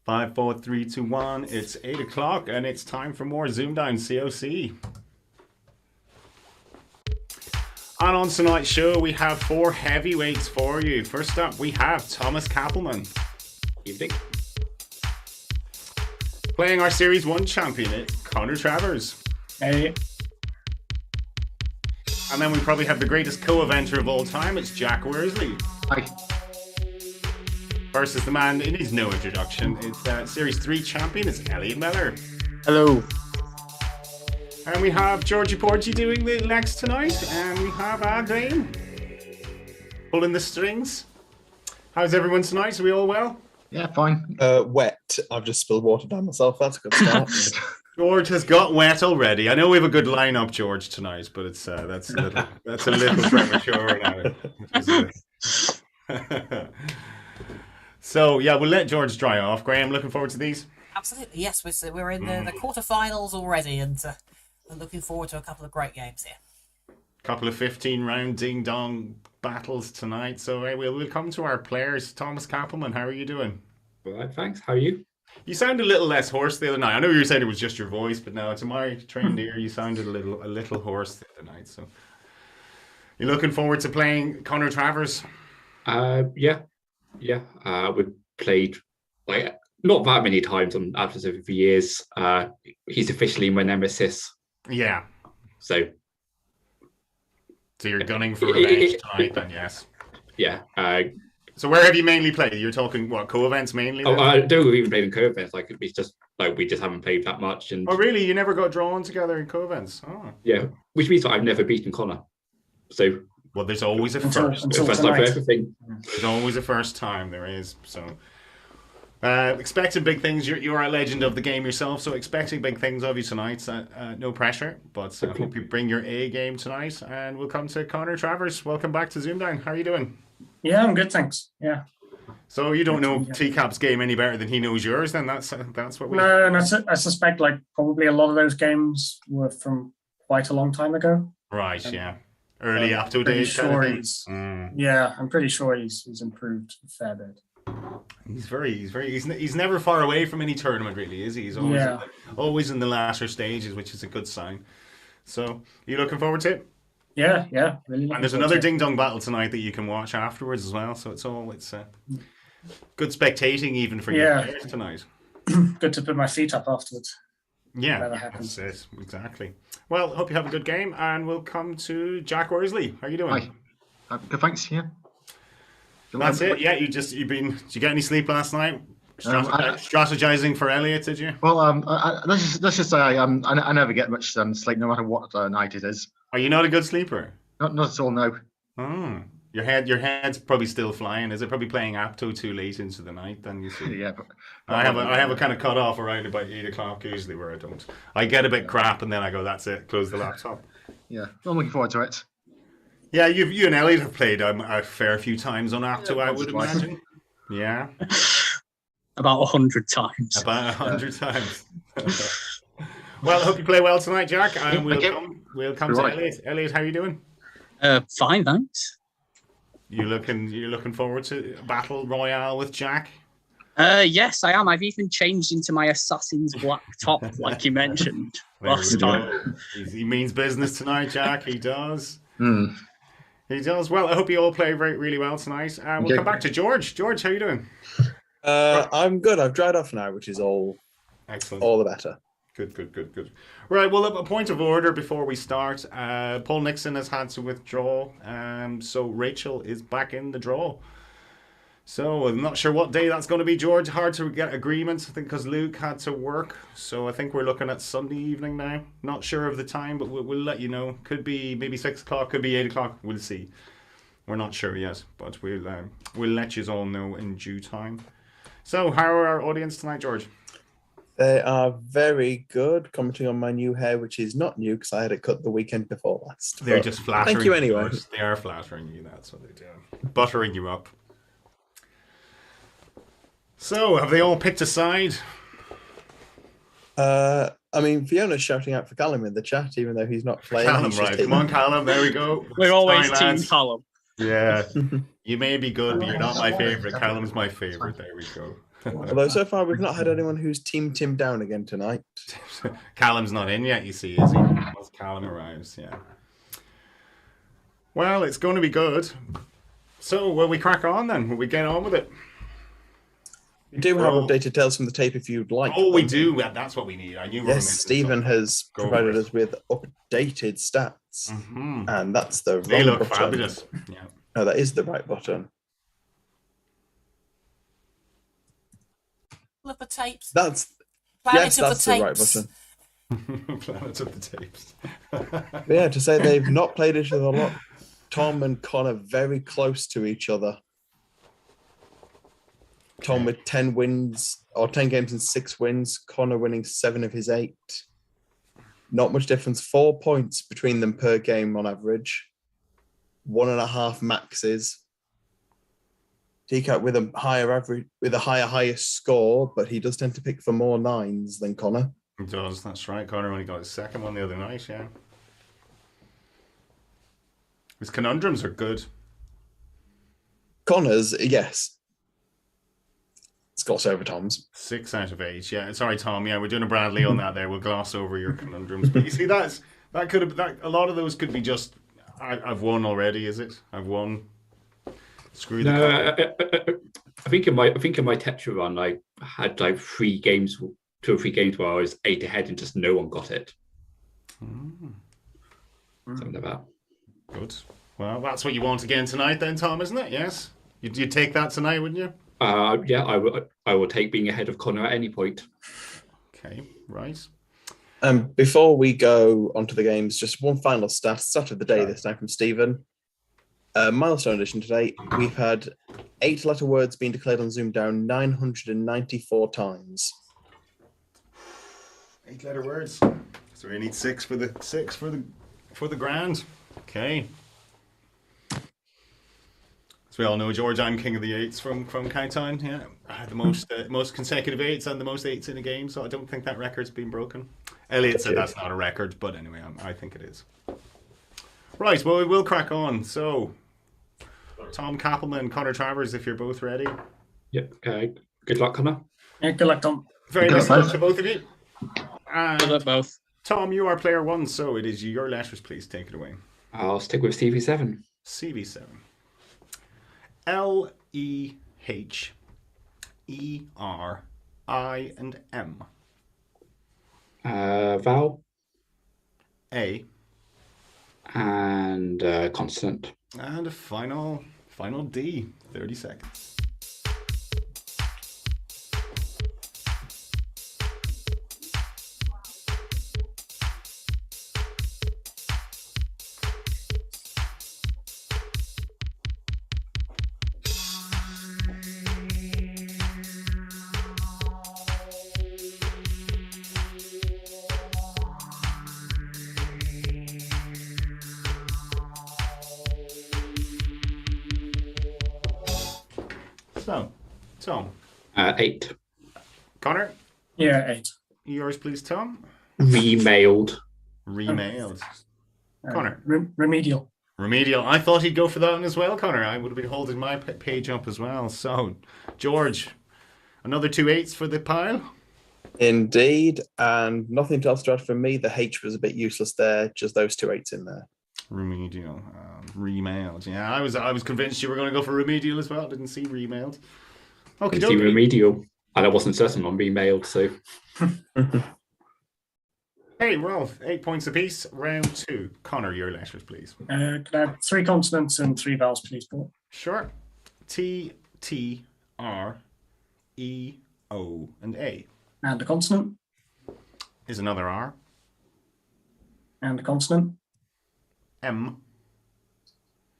5, 4, 3, 2, 1. It's 8 o'clock and it's time for more ZoomDown CoC. And on tonight's show, we have 4 heavyweights for you. First up, we have Thomas Cappleman. Evening. Playing our Series 1 champion, Conor Travers. Hey. And then we probably have the greatest co-eventer of all time. It's Jack Worsley. Hi. Versus the man, it needs no introduction. It's Series 3 champion, it's Elliott Mellor. Hello. And we have Georgie Porgy doing the legs tonight. And we have Dane pulling the strings. How's everyone tonight? Are we all well? Yeah, fine. Wet. I've just spilled water down myself. That's a good start. George has got wet already. I know we have a good lineup, George, tonight, but it's that's a little premature now. So yeah, we'll let George dry off. Graham, looking forward to these. Absolutely, yes. We're in the quarterfinals already, and we're looking forward to a couple of great games here. Couple of 15-round ding-dong battles tonight. So we'll come to our players. Thomas Cappleman, how are you doing? All right, thanks. How are you? You sound a little less hoarse the other night. I know you said it was just your voice, but now to my trained ear, you sounded a little hoarse the other night. So you're looking forward to playing Conor Travers? Yeah. We've played not that many times on Adversary for years. He's officially my nemesis. Yeah. So you're gunning for revenge tonight, then? Yes. Yeah. So where have you mainly played? You're talking what, co-events mainly? Oh, I don't even play in co-events. It's just we just haven't played that much. And oh, really? You never got drawn together in co-events? Oh. Yeah, which means that I've never beaten Conor. So well, there's always a first. First time for everything. There's always a first time. There is. So expecting big things. You're a legend of the game yourself, so expecting big things of you tonight. No pressure, but I hope you bring your A game tonight. And we'll come to Conor Travers. Welcome back to ZoomDown. How are you doing? Yeah, I'm good, thanks. Yeah. So you don't know TCAP's game any better than he knows yours, then? That's what we... No, and I suspect probably a lot of those games were from quite a long time ago. Right, yeah. Early Apto days. Sure Yeah, I'm pretty sure he's improved a fair bit. He's never far away from any tournament, really, is he? He's always in the latter stages, which is a good sign. So, you looking forward to it? Yeah, really. And there's another ding dong battle tonight that you can watch afterwards as well. So it's good spectating even for your players tonight. Good to put my feet up afterwards. Yeah, that's it. Exactly. Well, hope you have a good game, and we'll come to Jack Worsley. How are you doing? Hi. Good, thanks. Yeah. That's it. Yeah, did you get any sleep last night? Strategizing for Elliott, did you? Well, let's just say I never get much sleep, no matter what night it is. Are you not a good sleeper? Not at all. No. Oh, your head's probably still flying. Is it probably playing Apto too late into the night? Then you see. Yeah, but I have a kind of cut off around about 8 o'clock usually, where I get a bit crap and then I go, that's it, close the laptop. Yeah, I'm looking forward to it. Yeah, you and Elliott have played a fair few times on Apto, I would imagine. Yeah. About 100 times. About 100 times. Well, I hope you play well tonight, Jack. And we'll come to Elliott. Elliott, how are you doing? Fine, thanks. You're looking forward to Battle Royale with Jack? Yes, I am. I've even changed into my Assassin's Black top, like you mentioned last time. He means business tonight, Jack. He does. Mm. He does. Well, I hope you all play really well tonight. We'll come back to George. George, how are you doing? I'm good. I've dried off now, which is all excellent. All the better. Good. Right, well, a point of order before we start. Paul Nixon has had to withdraw, so Rachel is back in the draw. So I'm not sure what day that's going to be, George. Hard to get agreements, I think, because Luke had to work. So I think we're looking at Sunday evening now. Not sure of the time, but we'll let you know. Could be maybe 6 o'clock, could be 8 o'clock. We'll see. We're not sure yet, but we'll let you all know in due time. So how are our audience tonight, George? They are very good, commenting on my new hair, which is not new because I had it cut the weekend before last. They're just flattering. Thank you anyway. They are flattering you. That's what they do. Buttering you up. So, have they all picked a side? I mean, Fiona's shouting out for Callum in the chat, even though he's not playing. Callum, right. Come on, Callum. There we go. We're always Fine, Team lads. Callum. Yeah. You may be good, but you're not my favorite. Callum's my favorite. There we go. Although so far we've not had anyone who's teamed Tim down again tonight. Callum's not in yet, you see, is he? Once Callum arrives, yeah. Well, it's going to be good. So, will we crack on then? Will we get on with it? We do have updated tales from the tape if you'd like. Oh, we do. That's what we need. I knew. Yes, Stephen has Go provided for it. us with updated stats, and that's the They wrong look button. fabulous. Yeah. No, that is the right button. Look at the tapes. That's Planet yes, of that's the the right tapes. button. Planet of the tapes. But yeah, to say they've not played each other a lot. Tom and Conor very close to each other. Tom with 10 wins or 10 games and 6 wins. Conor winning 7 of his 8. Not much difference. 4 points between them per game on average. 1.5 maxes. TCAT with a higher average, with a highest score, but he does tend to pick for more 9s than Conor. He does. That's right. Conor only got his second one the other night. Yeah. His conundrums are good. Conor's, yes. It's got over Tom's. 6 out of 8. Yeah. Sorry, Tom. Yeah, we're doing a Bradley on that. There, we'll gloss over your conundrums. But you see, that could have a lot of those could be just. I've won already. Is it? I've won. Screw the. No, I think in my Tetra run, I had like 2 or 3 games where I was 8 ahead and just no one got it. Something like that. Good. Well, that's what you want again tonight, then, Tom, isn't it? Yes. You'd take that tonight, wouldn't you? Yeah, I will take being ahead of Conor at any point. Okay. Right. Before we go onto the games, just one final stat of the day this time from Stephen. Milestone edition today, we've had 8-letter words being declared on ZoomDown 994 times. 8-letter words. So we need 6 for the grand. Okay. As we all know, George, I'm king of the 8s from Countdown. Yeah, I had the most consecutive 8s and the most 8s in a game, so I don't think that record's been broken. Elliott said that's not a record, but anyway, I think it is. Right, well, we will crack on. So, Tom Cappleman, Conor Travers, if you're both ready. Yep. Good luck, Conor. Yeah, good luck, Tom. Very nice luck to both of you. And Good luck, both. Tom, you are player 1, so it is your letters. Please take it away. I'll stick with CV7. CV7. L-E-H-E-R-I and M. Vowel A. And consonant. And a final D. 30 seconds. So, Tom. 8. Conor, Yeah, 8. yours please, Tom. Remailed. Remailed. Conor. Remedial. Remedial. I thought he'd go for that one as well, Conor. I would have been holding my page up as well. So, George, another 2 8s for the pile. Indeed, and nothing else to add from me. The H was a bit useless there, just those 2 8s in there. Remedial. Remailed. Yeah, I was convinced you were going to go for remedial as well. Didn't see remailed. Okay, I see remedial. And I wasn't certain on remailed, so. Hey, Ralph, 8 points apiece. Round 2. Conor, your letters, please. Could I have 3 consonants and 3 vowels, please, Paul? Sure. T, T, R, E, O, and A. And a consonant. Is another R. And a consonant. M.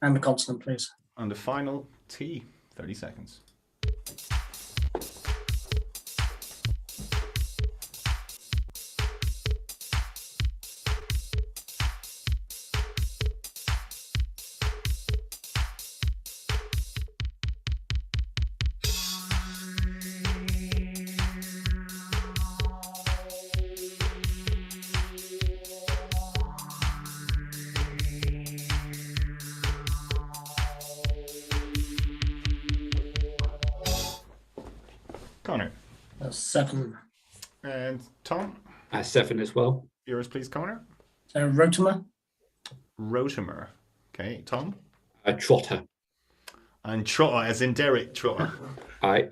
And a consonant, please. And the final T. 30 seconds. Conor. 7. And Tom, 7 as well. yours please, Conor. Rotimer. Rotimer. Okay, Tom. Trotter. And Trotter, as in Derek Trotter. Aye.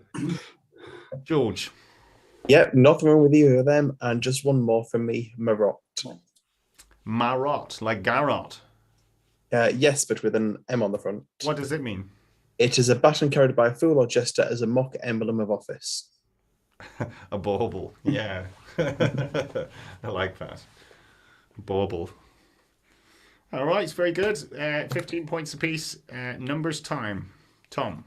George. Yep, nothing wrong with either of them. And just one more from me, Marot. Marot, like Garrot. Yes, but with an M on the front. What does it mean? It is a baton carried by a fool or jester as a mock emblem of office. A bauble. Yeah. I like that. Bauble. All right, it's very good. 15 points apiece. Numbers time. Tom.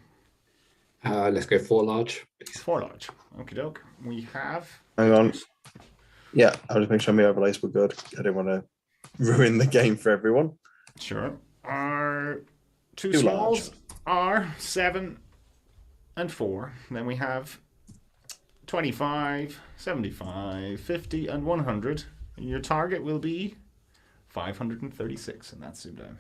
Let's go 4 large. 4 large. Okie doke. We have. Hang on. Yeah, I'll just make sure my overlays were good. I didn't want to ruin the game for everyone. Sure. Our two Too smalls are 7 and 4. Then we have 25, 75, 50, and 100. And your target will be 536, and that's ZoomDown.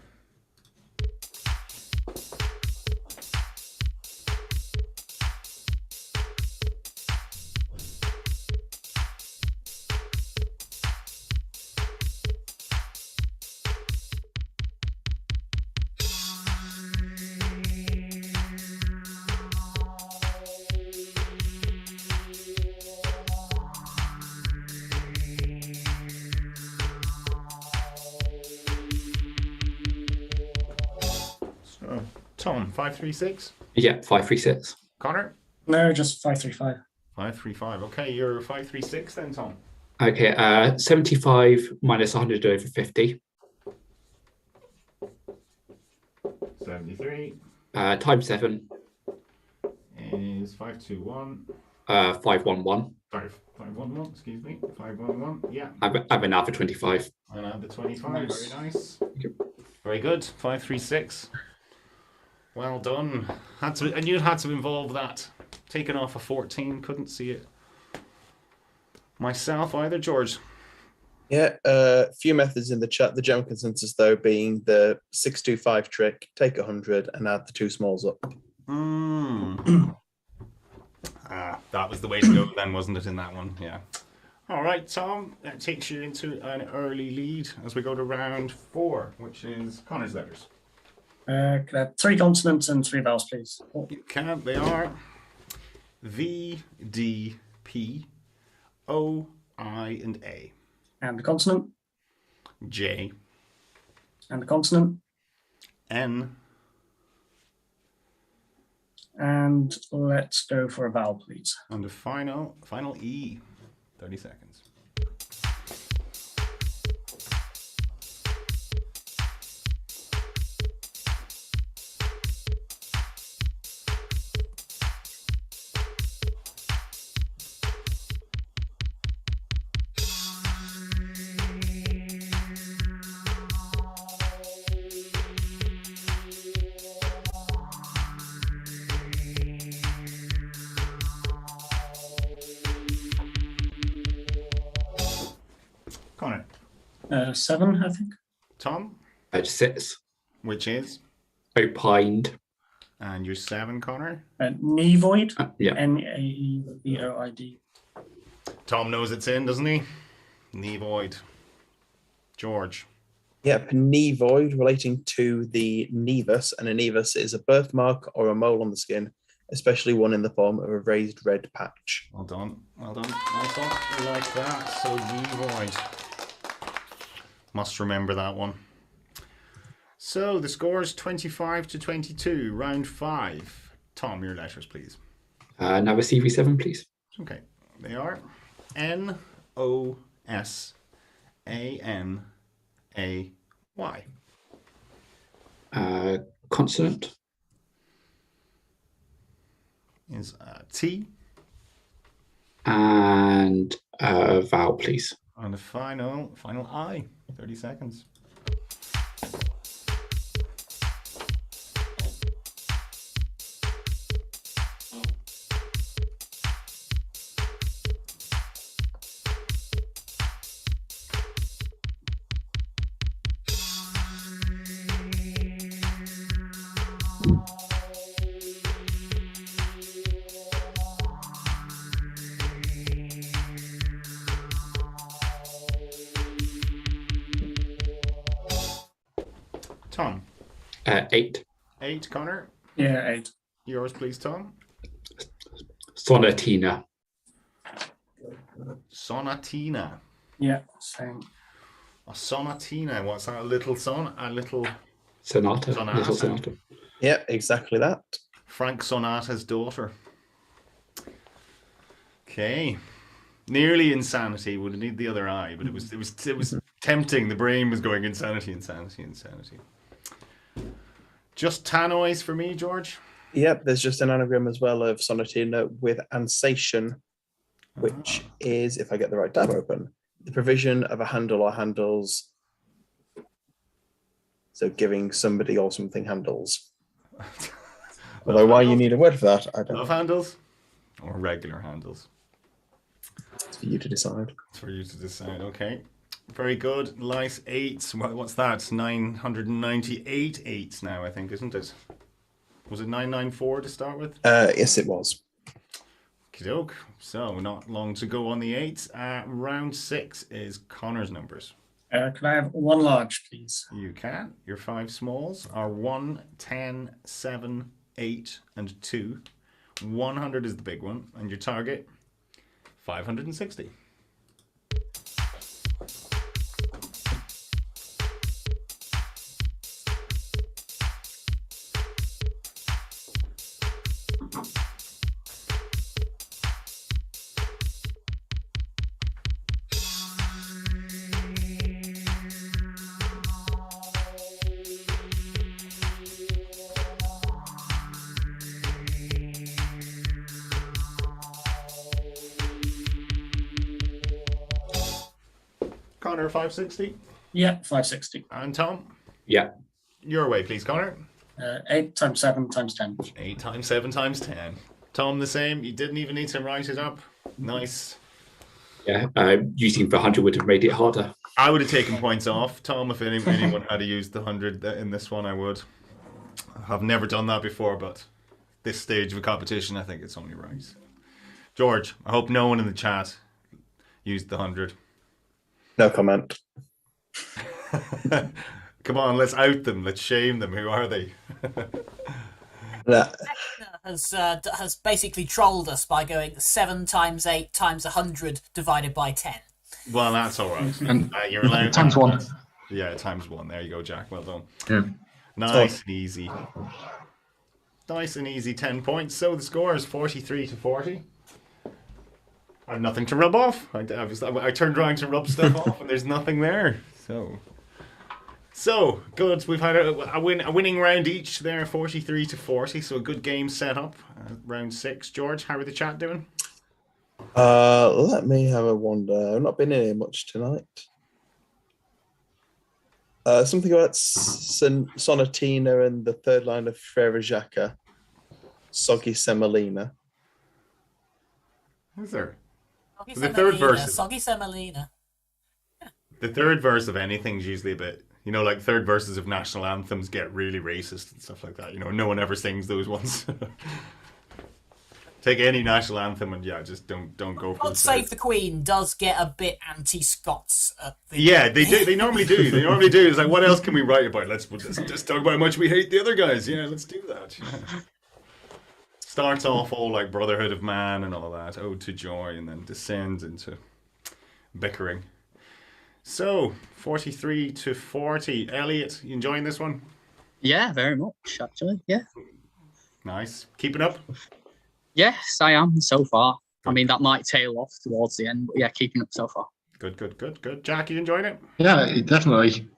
Tom, 536. Yeah, 536. Conor, No, just 535. 535. Okay, you're 536 then, Tom. Okay, 75 minus 100 over 50. 73 Times 7. is 521. 511. 511, excuse me. 511. Yeah. I've an alpha 25. And add the 25. Nice. Very nice. Very good. 536. Well done. I knew it had to involve that. Taken off a 14. Couldn't see it myself either, George. Yeah, a few methods in the chat. The general consensus, though, being the 625 trick, take 100 and add the 2 smalls up. That was the way to go then, wasn't it, in that one? Yeah. All right, Tom. That takes you into an early lead as we go to round 4, which is Connor's letters. Could I have 3 consonants and 3 vowels, please? You can. They are V, D, P, O, I, and A. And the consonant. J, And the consonant. N, And let's go for a vowel, please. and the final E. 30 seconds. Connor. 7, I think. Tom, 6. which is? Opined. And you're 7, Connor. Nevoid. Yeah. Nevoid. Tom knows it's in, doesn't he? Nevoid. George. Yep, nevoid relating to the nevus, and a nevus is a birthmark or a mole on the skin, especially one in the form of a raised red patch. Well done. Well done. Well done. We like that. So Nevoid. Must remember that one. So the score is 25 to 22. Round 5. Tom, your letters, please. Now a CV7, please. Okay. They are N-O-S-A-N-A-Y. Consonant. Is T. And vowel, please. And the final I. 30 seconds. 8. 8, Connor. Yeah, 8. Yours, please, Tom. Sonatina. Sonatina. Yeah, same. A sonatina. What's that? A little Sonata. Sonata. Little sonata. Yeah, exactly that. Frank Sonata's daughter. Okay. Nearly insanity. Would need the other eye, but it was tempting. The brain was going insanity. Just tannoys for me, George. Yep, there's just an anagram as well of sonatina with ansation, which is, if I get the right tab open, the provision of a handle or handles. So giving somebody or something handles. Although why you need a word for that, I don't Love know. handles or regular handles. It's for you to decide. It's for you to decide. Okay. Very good. Nice 8s. What's that? 998 8s now, I think, isn't it? Was it 994 to start with? Yes, it was. Okey-doke. So not long to go on the 8s. Round 6 is Connor's numbers. Can I have 1 large, please? You can. Your 5 smalls are 1, 10, 7, 8, and 2. 100 is the big one. And your target, 560. Connor, 560. Yeah, 560. And Tom, Yeah. your way, please, Connor. 8 times 7 times 10. 8 times 7 times 10. Tom, the same. You didn't even need to write it up. Nice. Yeah. Using the 100 would have made it harder. I would have taken points off. Tom, if anyone had to use the 100 in this one, I would. I've never done that before, but this stage of a competition, I think it's only right. George, I hope no one in the chat used the 100. No comment. Come on, let's out them. Let's shame them. Who are they? Nah. Has basically trolled us by going 7 times 8 times 100 divided by 10. Well, that's all right. And You're allowed times 1. Yeah, times 1. There you go, Jack. Well done. Yeah. Nice and easy. Nice and easy 10 points. So the score is 43 to 40. I have nothing to rub off. I turned around to rub stuff off and there's nothing there. So good. We've had a winning round each there, 43 to 40. So a good game set up. Round 6. George, how are the chat doing? Let me have a wander. I've not been in here much tonight. Something about Sonatina and the third line of Travers. Soggy Semolina. Is there? Soggy The third semolina, verse is- Soggy semolina. The third verse of anything's usually a bit, like third verses of national anthems get really racist and stuff like that. No one ever sings those ones. Take any national anthem and just don't go for God Save the Queen does get a bit anti-Scots. Yeah, they do. They normally do. It's like, what else can we write about? Let's just talk about how much we hate the other guys. Yeah, let's do that. Yeah. Starts off all like Brotherhood of Man and all that, Ode to Joy, and then descends into bickering. So, 43 to 40. Elliot, you enjoying this one? Yeah, very much, actually. Yeah. Nice. Keeping up? Yes, I am so far. I mean, that might tail off towards the end, but yeah, keeping up so far. Good. Jack, you enjoying it? Yeah, definitely.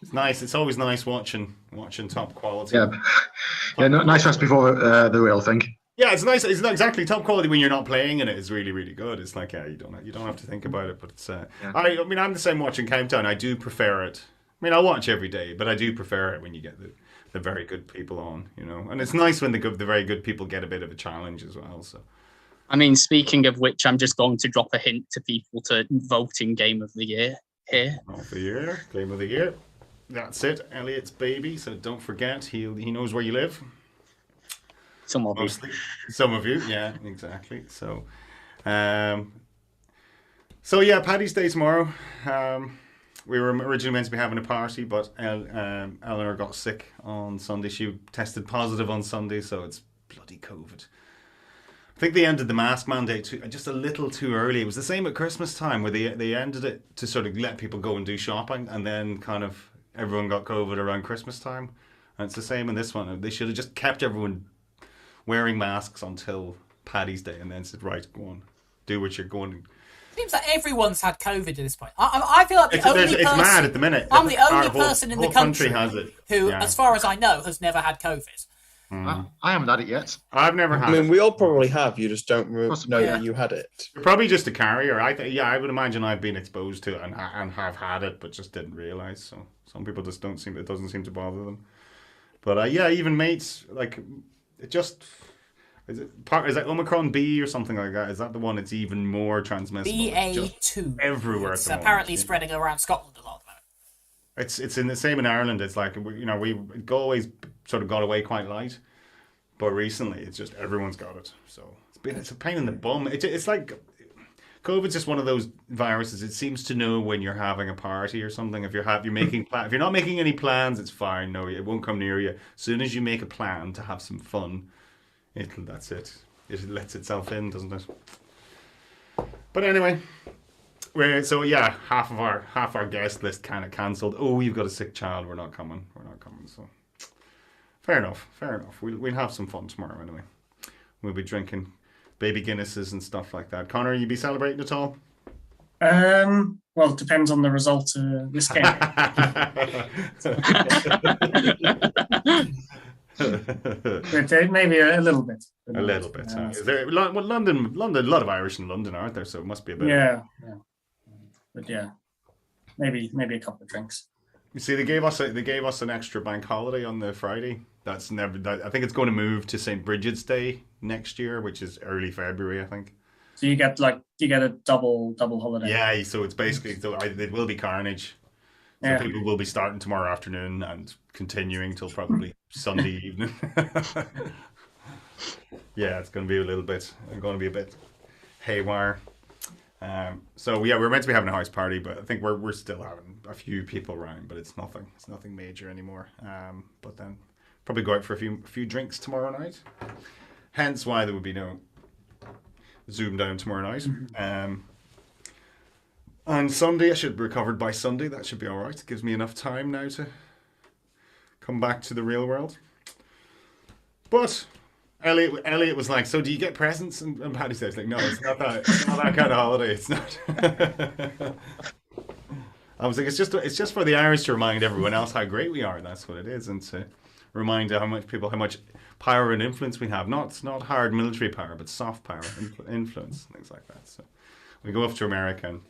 It's nice. It's always nice watching top quality. Yeah, nice rest before the real thing. Yeah, it's nice. It's not exactly top quality when you're not playing, and it is really, really good. It's like you don't have to think about it. But it's I mean, I'm the same watching Countdown. I do prefer it. I mean, I watch every day, but I do prefer it when you get the very good people on, And it's nice when the very good people get a bit of a challenge as well. So, I mean, speaking of which, I'm just going to drop a hint to people to vote in Game of the Year here. Game of the year. That's it, Elliot's baby. So don't forget, he knows where you live. Some of you. Mostly. Some of you, yeah, exactly. So yeah, Paddy's Day tomorrow. we were originally meant to be having a party, but Eleanor got sick on Sunday. She tested positive on Sunday, so it's bloody COVID. I think they ended the mask mandate just a little too early. It was the same at Christmas time, where they ended it to sort of let people go and do shopping, and then kind of everyone got COVID around Christmas time. And it's the same in this one. They should have just kept everyone wearing masks until Paddy's Day, and then said, right, go on, do what you're going to. Seems like everyone's had COVID at this point. I feel like it's mad at the minute. I'm the only person in the country has it. who, as far as I know, has never had COVID. I haven't had it yet. I've never had I mean, it. we all probably have. You just don't know Yeah. that you had it. You're probably just a carrier. I would imagine I've been exposed to it and have had it, but just didn't realise. So some people just it doesn't seem to bother them. But even mates, like, it just... Is that Omicron B or something like that? Is that the one that's even more transmissible? BA2. Everywhere. It's at the moment. apparently spreading around Scotland a lot at the moment. It's in the same in Ireland. It's like, we always sort of got away quite light, but recently it's just everyone's got it. So it's a pain in the bum. It's like COVID's just one of those viruses. It seems to know when you're having a party or something. If you're making if you're not making any plans, it's fine. No, it won't come near you. As soon as you make a plan to have some fun, that's it. It lets itself in, doesn't it? But anyway, half our guest list kind of cancelled. Oh, you've got a sick child. We're not coming. So fair enough. We'll have some fun tomorrow anyway. We'll be drinking baby Guinnesses and stuff like that. Conor, you be celebrating at all? Well, it depends on the result of this game. But maybe a little bit. A little bit. Is there London? A lot of Irish in London, aren't there? So it must be a bit. Yeah. But maybe a couple of drinks. You see, they gave us an extra bank holiday on the Friday. I think it's going to move to St. Bridget's Day next year, which is early February, I think. So you get a double holiday. Yeah. So it's basically it will be carnage. So people will be starting tomorrow afternoon and continuing till probably Sunday evening. Yeah, it's going to be a bit haywire. We're meant to be having a house party, but I think we're still having a few people around, but it's nothing major anymore. But then probably go out for a few drinks tomorrow night. Hence why there would be no ZoomDown tomorrow night. And Sunday, I should be recovered by Sunday. That should be all right. It gives me enough time now to come back to the real world. But Elliot was like, so do you get presents? And Paddy says, like, no, it's not that kind of holiday. It's not. I was like, it's just for the Irish to remind everyone else how great we are. That's what it is. And to remind how much power and influence we have. Not hard military power, but soft power, influence, things like that. So we go off to America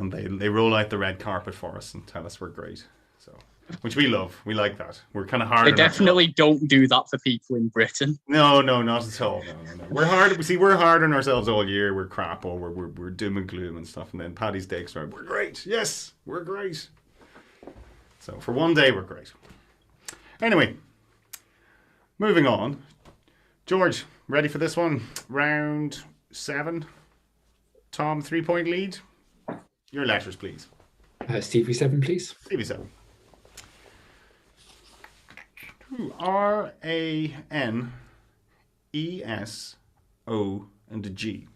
and they roll out the red carpet for us and tell us we're great. So, which we love. We like that. We're kind of hard. They definitely don't do that for people in Britain. No, not at all. No. We're hard. We're hard on ourselves all year. We're crap, or we're doom and gloom and stuff. And then Paddy's Day started. We're great. Yes, we're great. So for one day, we're great. Anyway, moving on. George, ready for this one? Round 7. Tom, 3-point lead. Your letters, please. Stevie 7, please. Stevie 7. R-A-N-E-S-O and a G.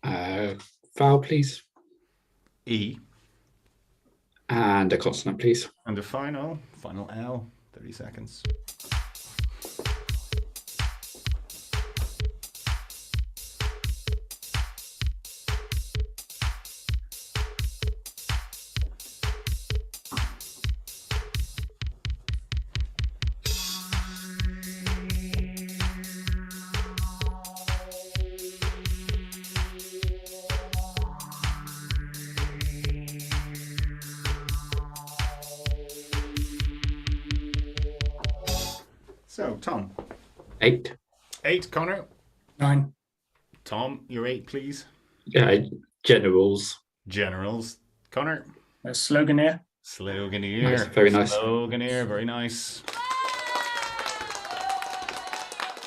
Vowel, please. E. And a consonant, please. And a final L. 30 seconds. So, Tom. 8. 8, Conor. 9. Tom, your 8, please. Generals. Generals. Conor. Sloganeer. Sloganeer. Nice, very nice. Sloganeer, very nice.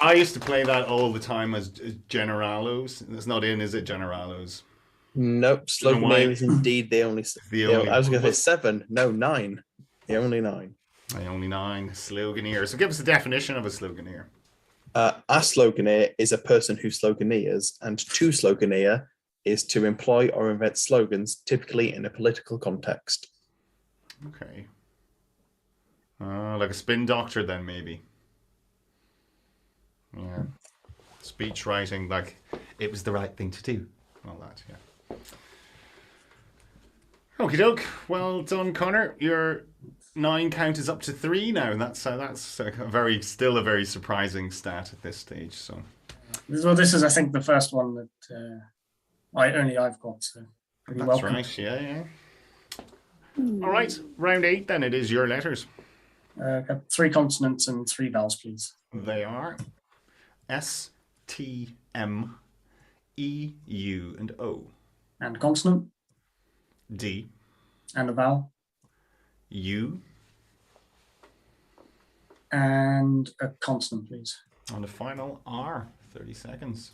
I used to play that all the time as Generalos. It's not in, is it, Generalos? Nope. Slogan why. A is indeed the only. The only I was going to say one. 7. No, 9. The only 9. The only 9 sloganeer. So give us a definition of a sloganeer. A sloganeer is a person who sloganeers, and to sloganeer is to employ or invent slogans, typically in a political context. Okay. Like a spin doctor, then maybe. Yeah. Speech writing, like it was the right thing to do. All that, yeah. Okie doke. Well done, Conor. Your 9 count is up to 3 now, and that's still a very surprising stat at this stage. So. Well, this is, I think, the first one that I've got. So pretty That's welcome. right. Yeah. All right. Round 8. Then it is your letters. Got 3 consonants and 3 vowels, please. They are S, T, M, E, U, and O. And a consonant D, and a vowel U, and a consonant, please. and the final R. 30 seconds.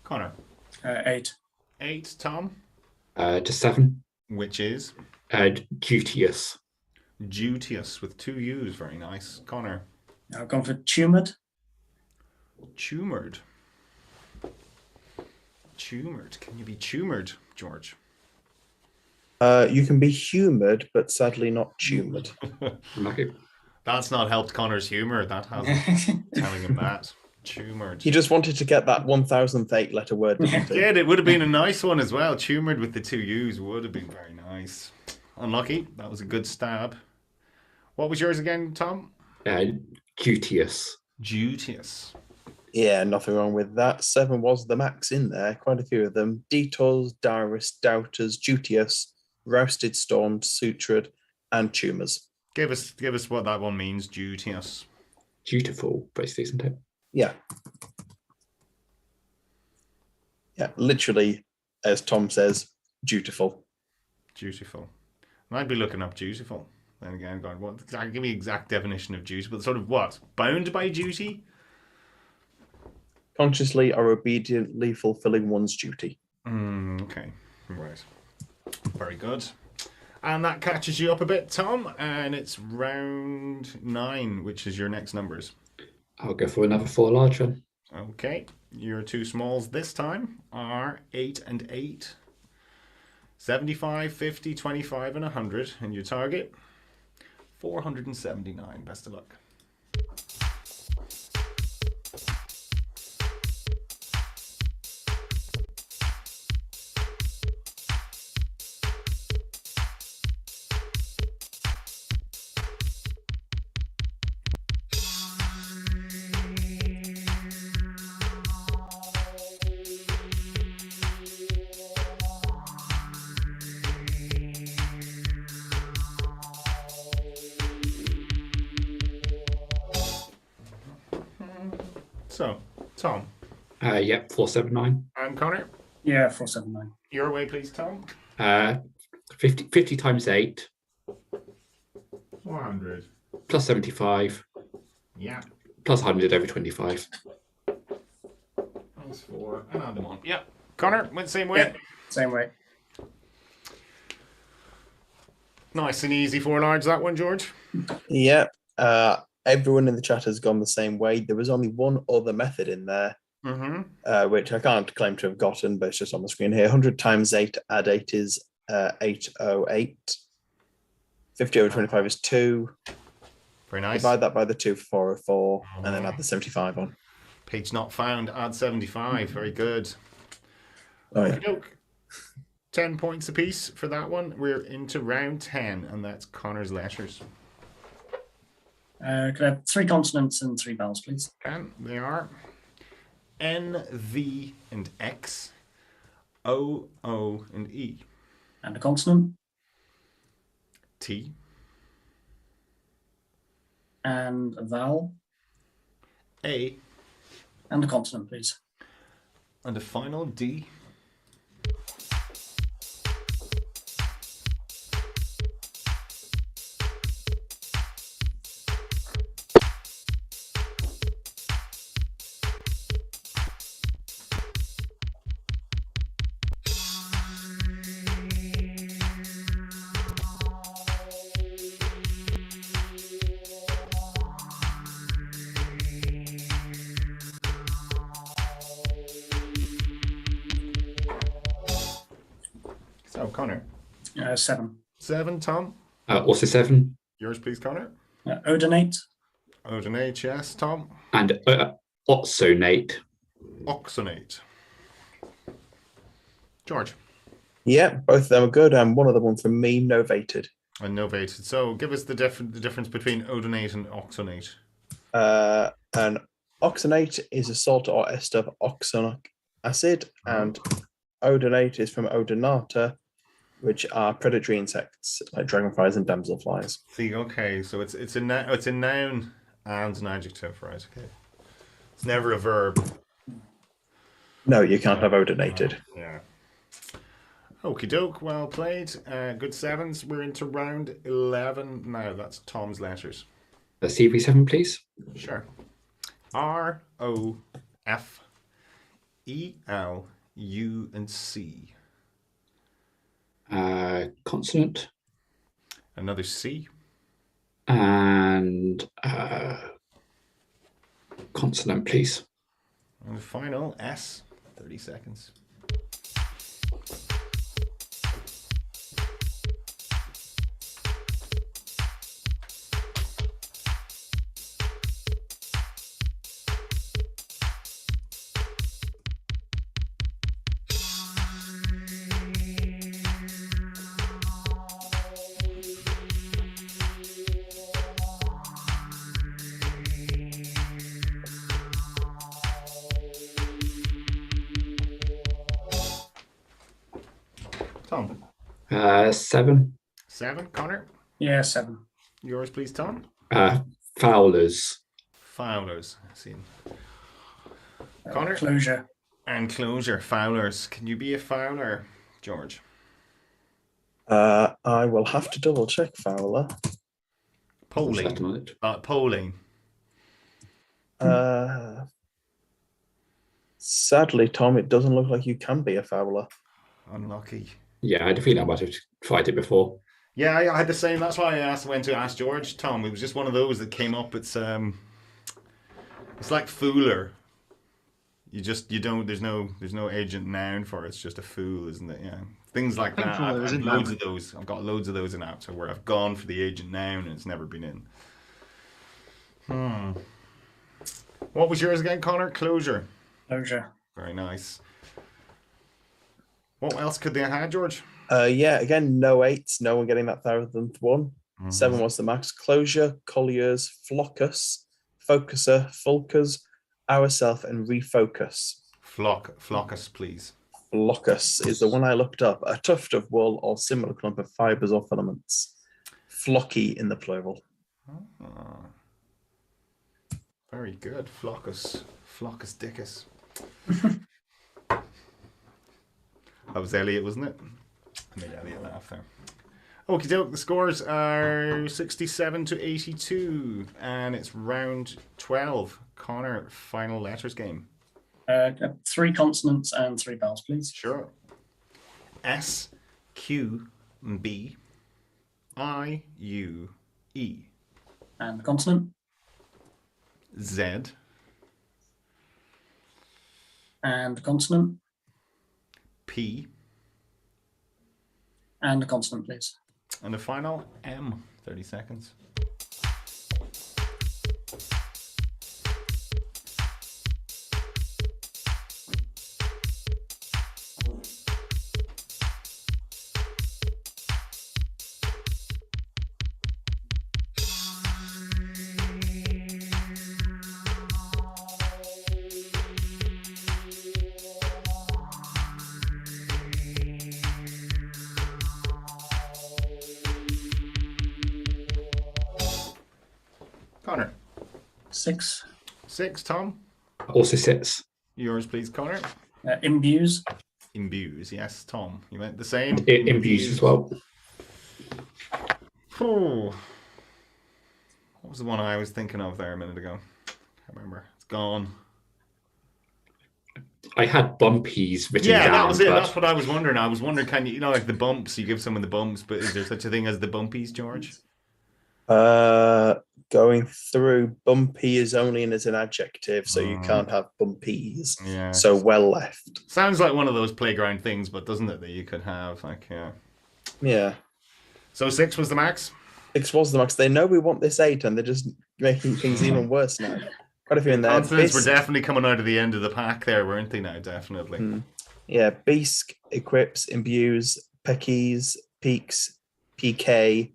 Conor. 8. 8, Tom, To 7. which is Duteous. duteous with 2 U's. Very nice. Conor. I've gone for tumoured. Tumoured. Tumoured. Can you be tumoured, George? You can be humoured, but sadly not tumoured. Okay. That's not helped Conor's humour. That hasn't. Telling him that. Tumoured. He just wanted to get that 1008 letter word, didn't he? Yeah, it would have been a nice one as well. Tumoured with the 2 U's would have been very nice. Unlucky. That was a good stab. What was yours again, Tom? Duteous. Duteous. Yeah, nothing wrong with that. 7 was the max in there. Quite a few of them. Detours, diarists, doubters, duteous, rousted, stormed, sutured, and tumours. Give us what that one means. Duteous. Dutiful, basically, isn't it? Yeah. Yeah, literally, as Tom says, dutiful. Dutiful. And I'd be looking up dutiful. Then again, going, what? Give me exact definition of duty, but sort of what? Bound by duty? Consciously or obediently fulfilling one's duty. Okay. Right. Very good. And that catches you up a bit, Tom. And it's round 9, which is your next numbers. I'll go for another 4 large one. Okay. Your 2 smalls this time are 8 and 8. 75, 50, 25, and 100. And your target, 479. Best of luck. So, Tom. Yep, 479. And Conor. Yeah, 479. Your way, please, Tom. 50 times 8 400. plus 75 Yeah. plus 100 over 25. That's 4. And add them on. Yeah. Conor, went the same way. Yeah, same way. Nice and easy 4 large, that one, George. Yeah. Everyone in the chat has gone the same way. There was only one other method in there, which I can't claim to have gotten, but it's just on the screen here. 100 times 8, add 8 is 808. 50 over 25 is 2. Very nice. Divide that by the 2 for 404, and then add the 75 on. Page not found, add 75. Very good. Oh, yeah. Okey-doke. 10 points apiece for that one. We're into round 10, and that's Conor's letters. Could I have 3 consonants and 3 vowels, please? And they are N, V, and X. O, O, and E. And a consonant. T. And a vowel. A. And a consonant, please. And the final D. So, Connor. 7. 7, Tom. Also 7. Yours, please, Connor. Odonate. Odonate, yes, Tom. And oxonate. Oxonate. George. Yeah, both of them are good, and one of them from me, novated. And novated. So, give us the difference between odonate and oxonate. An oxonate is a salt or ester of oxalic acid, and odonate is from odonata, which are predatory insects like dragonflies and damselflies. See, okay, so it's a noun and an adjective, right? Okay, it's never a verb. No, you can't have odonated. Yeah. Okie doke, well played. Good sevens. We're into round 11 now. That's Tom's letters. CV7, please. Sure. R, O, F, E, L, U, and C. Consonant. Another C. And consonant, please. And the final S. 30 seconds. Tom. 7. 7. Connor. 7. Yours, please, Tom. Fowlers. Fowlers. I see. Connor. Closure. And closure. Fowlers. Can you be a fowler, George? I will have to double check Fowler. Polling. Polling. Sadly, Tom, it doesn't look like you can be a Fowler. Unlucky. Yeah, I had a feeling I might have tried it before. Yeah, I had the same. That's why I went to ask George. Tom, it was just one of those that came up. It's like fooler. You don't. There's no agent noun for it. It's just a fool, isn't it? Yeah, things like that. I've loads of those. I've got loads of those in apps where I've gone for the agent noun and it's never been in. What was yours again, Connor? Closure. Closure. Very nice. What else could they have had, George? Yeah, again, no 8s. No one getting that 1,000th one. 7 was the max. Closure, colliers, flockus, focuser, fulkers, ourself, and refocus. Flockus, please. Flockus is the one I looked up. A tuft of wool or similar clump of fibers or filaments. Flocky in the plural. Very good. Flockus. Flockus dickus. That was Elliott, wasn't it? I made Elliott laugh there. Okie doke, the scores are 67 to 82, and it's round 12. Connor, final letters game. 3 consonants and 3 vowels, please. Sure. S, Q, B, I, U, E. And the consonant. Z. And the consonant. P. And the consonant, please. And the final M. 30 seconds. 6. 6, Tom. Also 6. Yours, please, Conor. Imbues. Imbues, yes, Tom. You went the same. Imbues as well. Oh. What was the one I was thinking of there a minute ago? Can't remember. It's gone. I had bumpies written down. Yeah, that was it. but- That's what I was wondering. I was wondering, can you know, like the bumps, you give someone the bumps, but is there such a thing as the bumpies, George? Going through, bumpy is only in as an adjective, so you can't have bumpies. Yeah. So well left. Sounds like one of those playground things, but doesn't it, that you could have? Like, yeah. Yeah. So 6 was the max? 6 was the max. They know we want this 8, and they're just making things even worse now. Quite a few in there. Confidence were Bisque, definitely coming out of the end of the pack there, weren't they now? Definitely. yeah, Bisque, equips, imbues, peckies, peaks, PK,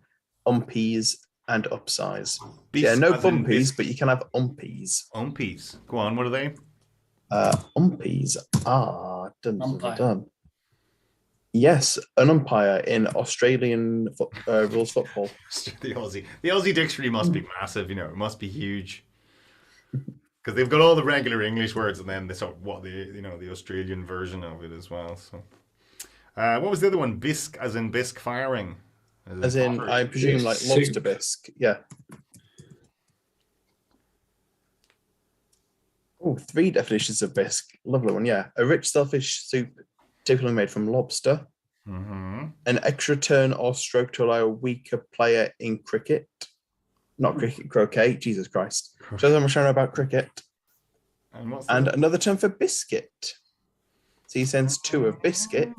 umpies, and upsize. Yeah, no Bisque as in bumpies, bisque. but you can have umpies. Umpies. Go on, what are they? Umpies are Umpire. done. Yes, an umpire in Australian rules football. The Aussie dictionary must be massive, you know, it must be huge. Because they've got all the regular English words and then the sort of the Australian version of it as well. So what was the other one? Bisque, as in bisque firing. As in, I presume, like Soup. lobster bisque. Yeah. Oh, 3 definitions of bisque. Lovely one, yeah. A rich selfish soup typically made from lobster. Mm-hmm. An extra turn or stroke to allow a weaker player in cricket. Not cricket, croquet. Jesus Christ. Shows how much I know about cricket. And what's And another term for biscuit. So he sends 2 of biscuit,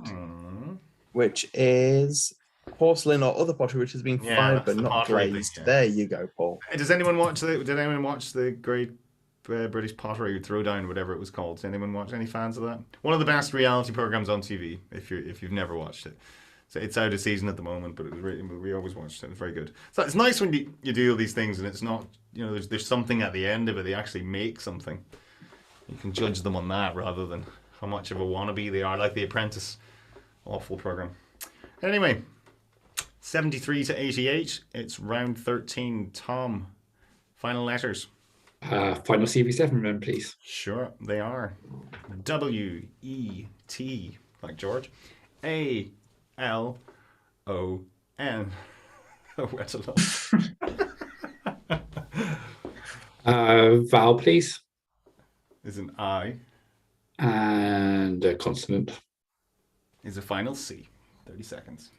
which is porcelain or other pottery which has been Yeah, fired that's but the not pottery thing, glazed. yeah. There you go, Paul. Did anyone watch the Great British Pottery Throwdown, whatever it was called? Does anyone watch? Any fans of that? One of the best reality programs on TV. If you've never watched it, so it's out of season at the moment, but it was really, we always watched it. It was very good. So it's nice when you do all these things and it's not, you know, there's something at the end of it. They actually make something. You can judge them on that rather than how much of a wannabe they are, like The Apprentice. Awful program. Anyway, 73 to 88. It's round 13. Tom, final letters. Final CV7 then, please. Sure, they are W-E-T, like George, A-L-O-N. Oh, where's it Vowel, please. Is an I, And a consonant. is a final C. 30 seconds.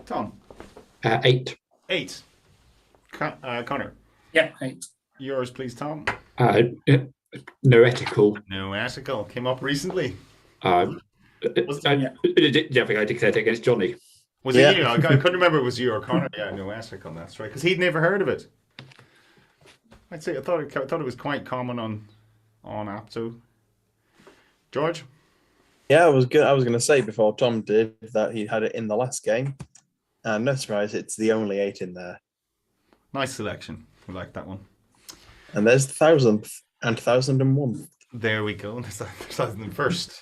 Tom. 8. 8. Conor. Yeah, 8. Yours, please, Tom. Noetical. Noetical. Came up recently. I yeah. think I declared it against Johnny. Was Yeah. it you? I couldn't remember if it was you or Conor. Yeah, noetical. That's right. Because he'd never heard of it. I'd say I thought it was quite common on Apto. George. Yeah, I was going to say before Tom did that he had it in the last game. And no surprise, it's the only 8 in there. Nice selection. I like that one. And there's the 1000th and 1001th. There we go. There's the first.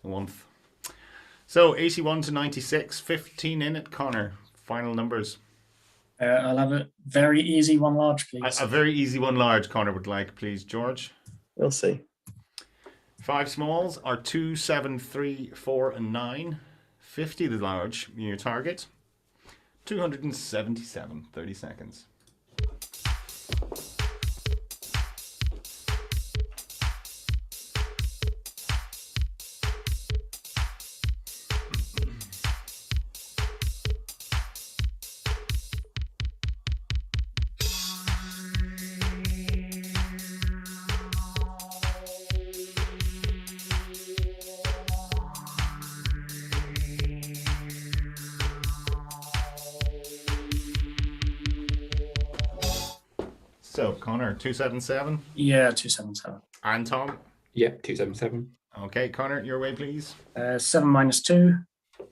The 1th. So 81 to 96. 15 in it, Conor. Final numbers. I'll have a very easy one large, please. A very easy one large, Conor would like, please, George. We'll see. 5 smalls are 2, 7, 3, 4, and 9. 50 the large, your target. 277, 30 seconds. So, Connor, 277. Yeah, 277. And Tom. Yep, 277. Okay, Connor, your way, please. 7 minus 2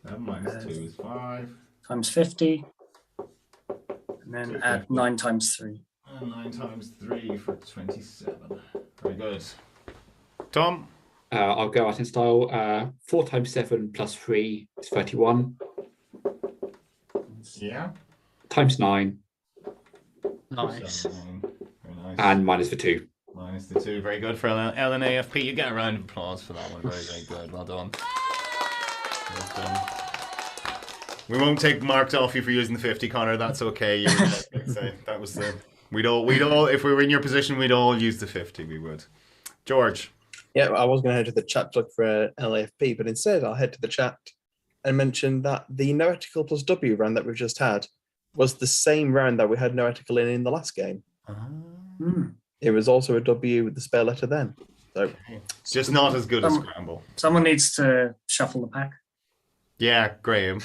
7 minus 2 is 5. times 50. And then add 250. 9 times 3. And 9 times 3 for 27. Very good. Tom. I'll go out in style. 4 times 7 plus 3 is 31. Yeah. Times 9 Nice. Very nice. and minus the 2. Minus the 2. Very good for LNAFP. You get a round of applause for that one. Very, very good. Well done. Well done. We won't take marked off you for using the 50, Connor. That's okay. You were say that was the. We'd all. If we were in your position, we'd all use the 50. We would. George. Yeah, I was going to head to the chat to look for LAFP, but instead I'll head to the chat and mention that the Noetical plus W round that we've just had was the same round that we had Noetical in the last game. It was also a W with the spare letter then. So It's just not as good as Scramble. Someone needs to shuffle the pack. Yeah, Graham.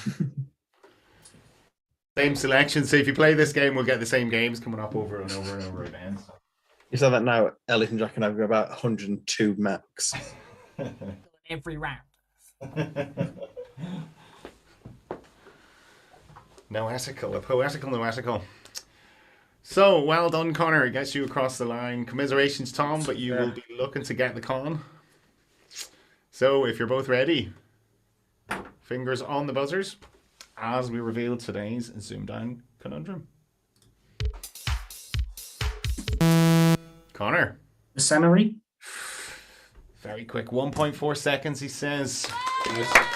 Same selection. So if you play this game, we'll get the same games coming up over and over and over again. So. you saw that now, Elliot and Jack and I have about 102 max. Every round. Noetical, a poetical Noetical. So, well done, Connor. Gets you across the line. Commiserations, Tom, but you will be looking to get the con. So, if you're both ready, fingers on the buzzers as we reveal today's ZoomDown conundrum. Connor. The scenery. Very quick. 1.4 seconds, he says.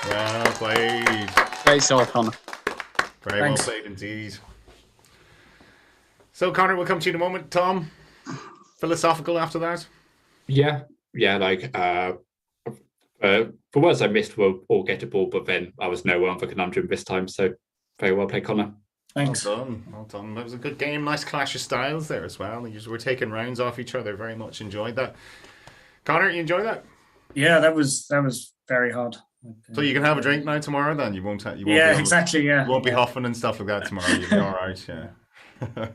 Well played. Great start, Conor. Very Thanks. well played indeed. So, Connor, we'll come to you in a moment. Tom, philosophical after that? Yeah, like for words I missed were all gettable, but then I was nowhere on the conundrum this time. So very well played, Connor. Thanks. Well done. Well done. That was a good game. Nice clash of styles there as well. You were taking rounds off each other. Very much enjoyed that. Connor, you enjoy that? Yeah, that was very hard. So you can have a drink now tomorrow then? You won't Yeah, exactly. Yeah. You won't be huffing and stuff like that tomorrow. You'll be all right, yeah.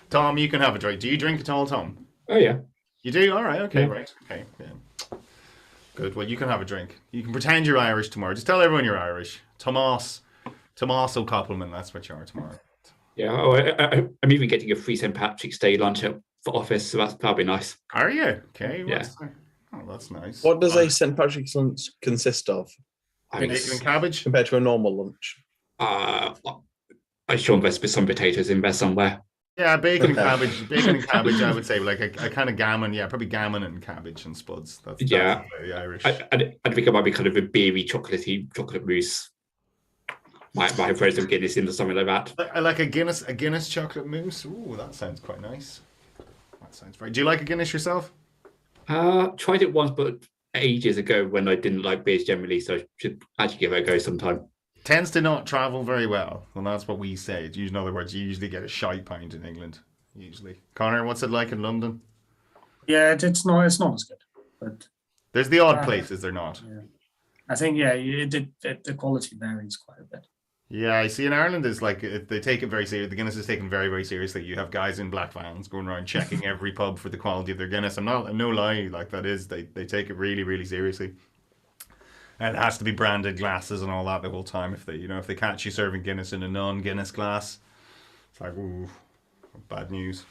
Tom, you can have a drink. Do you drink at all, Tom? Oh yeah. You do? All right. Okay, Yeah. right. Okay, yeah. Good. Well, you can have a drink. You can pretend you're Irish tomorrow. Just tell everyone you're Irish. Tomas Cappleman, that's what you are tomorrow. Yeah. Oh, I'm even getting a free St. Patrick's Day lunch at the office, so that'll be nice. Are you? Okay. Yeah. Oh, that's nice. What does a St. Patrick's lunch consist of I mean, Bacon and cabbage? compared to a normal lunch? I'm sure there's some potatoes in there somewhere. Yeah, bacon and cabbage. Bacon and cabbage, I would say, like a kind of gammon. Yeah, probably gammon and cabbage and spuds. That's Yeah. very Irish. I think it might be kind of a beery, chocolate mousse. Might have thrown some Guinness in or something like that. I like a Guinness chocolate mousse. Ooh, that sounds quite nice. That sounds very. Do you like a Guinness yourself? Tried it once, but ages ago when I didn't like beers generally, so I should actually give it a go sometime. Tends to not travel very well, and that's what we say. In other words, you usually get a shite pint in England. Usually, Connor, what's it like in London? Yeah, it's not as good, but There's the odd places they're not. yeah. I think the quality varies quite a bit. Yeah, I see. In Ireland, is like they take it very seriously. The Guinness is taken very, very seriously. You have guys in black vans going around checking every pub for the quality of their Guinness. I'm no lie, like that is they take it really, really seriously. And it has to be branded glasses and all that the whole time. If they catch you serving Guinness in a non-Guinness glass, it's like ooh, bad news.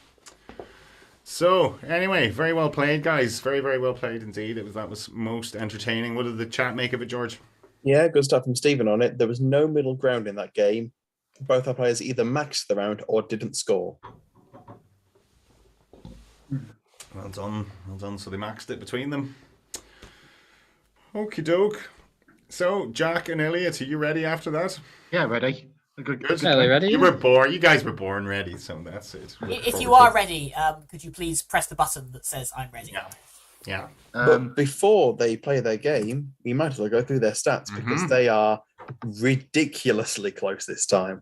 So anyway, very well played, guys. Very, very well played indeed. That was most entertaining. What did the chat make of it, George? Yeah, good stuff from Stephen on it. There was no middle ground in that game. Both our players either maxed the round or didn't score. Well done. So they maxed it between them. Okie doke. So, Jack and Elliott, are you ready after that? Yeah, ready. Good. Fairly ready. You guys were born ready, so that's it. If you are ready, could you please press the button that says I'm ready? Yeah. But before they play their game, we might as well go through their stats because they are ridiculously close this time.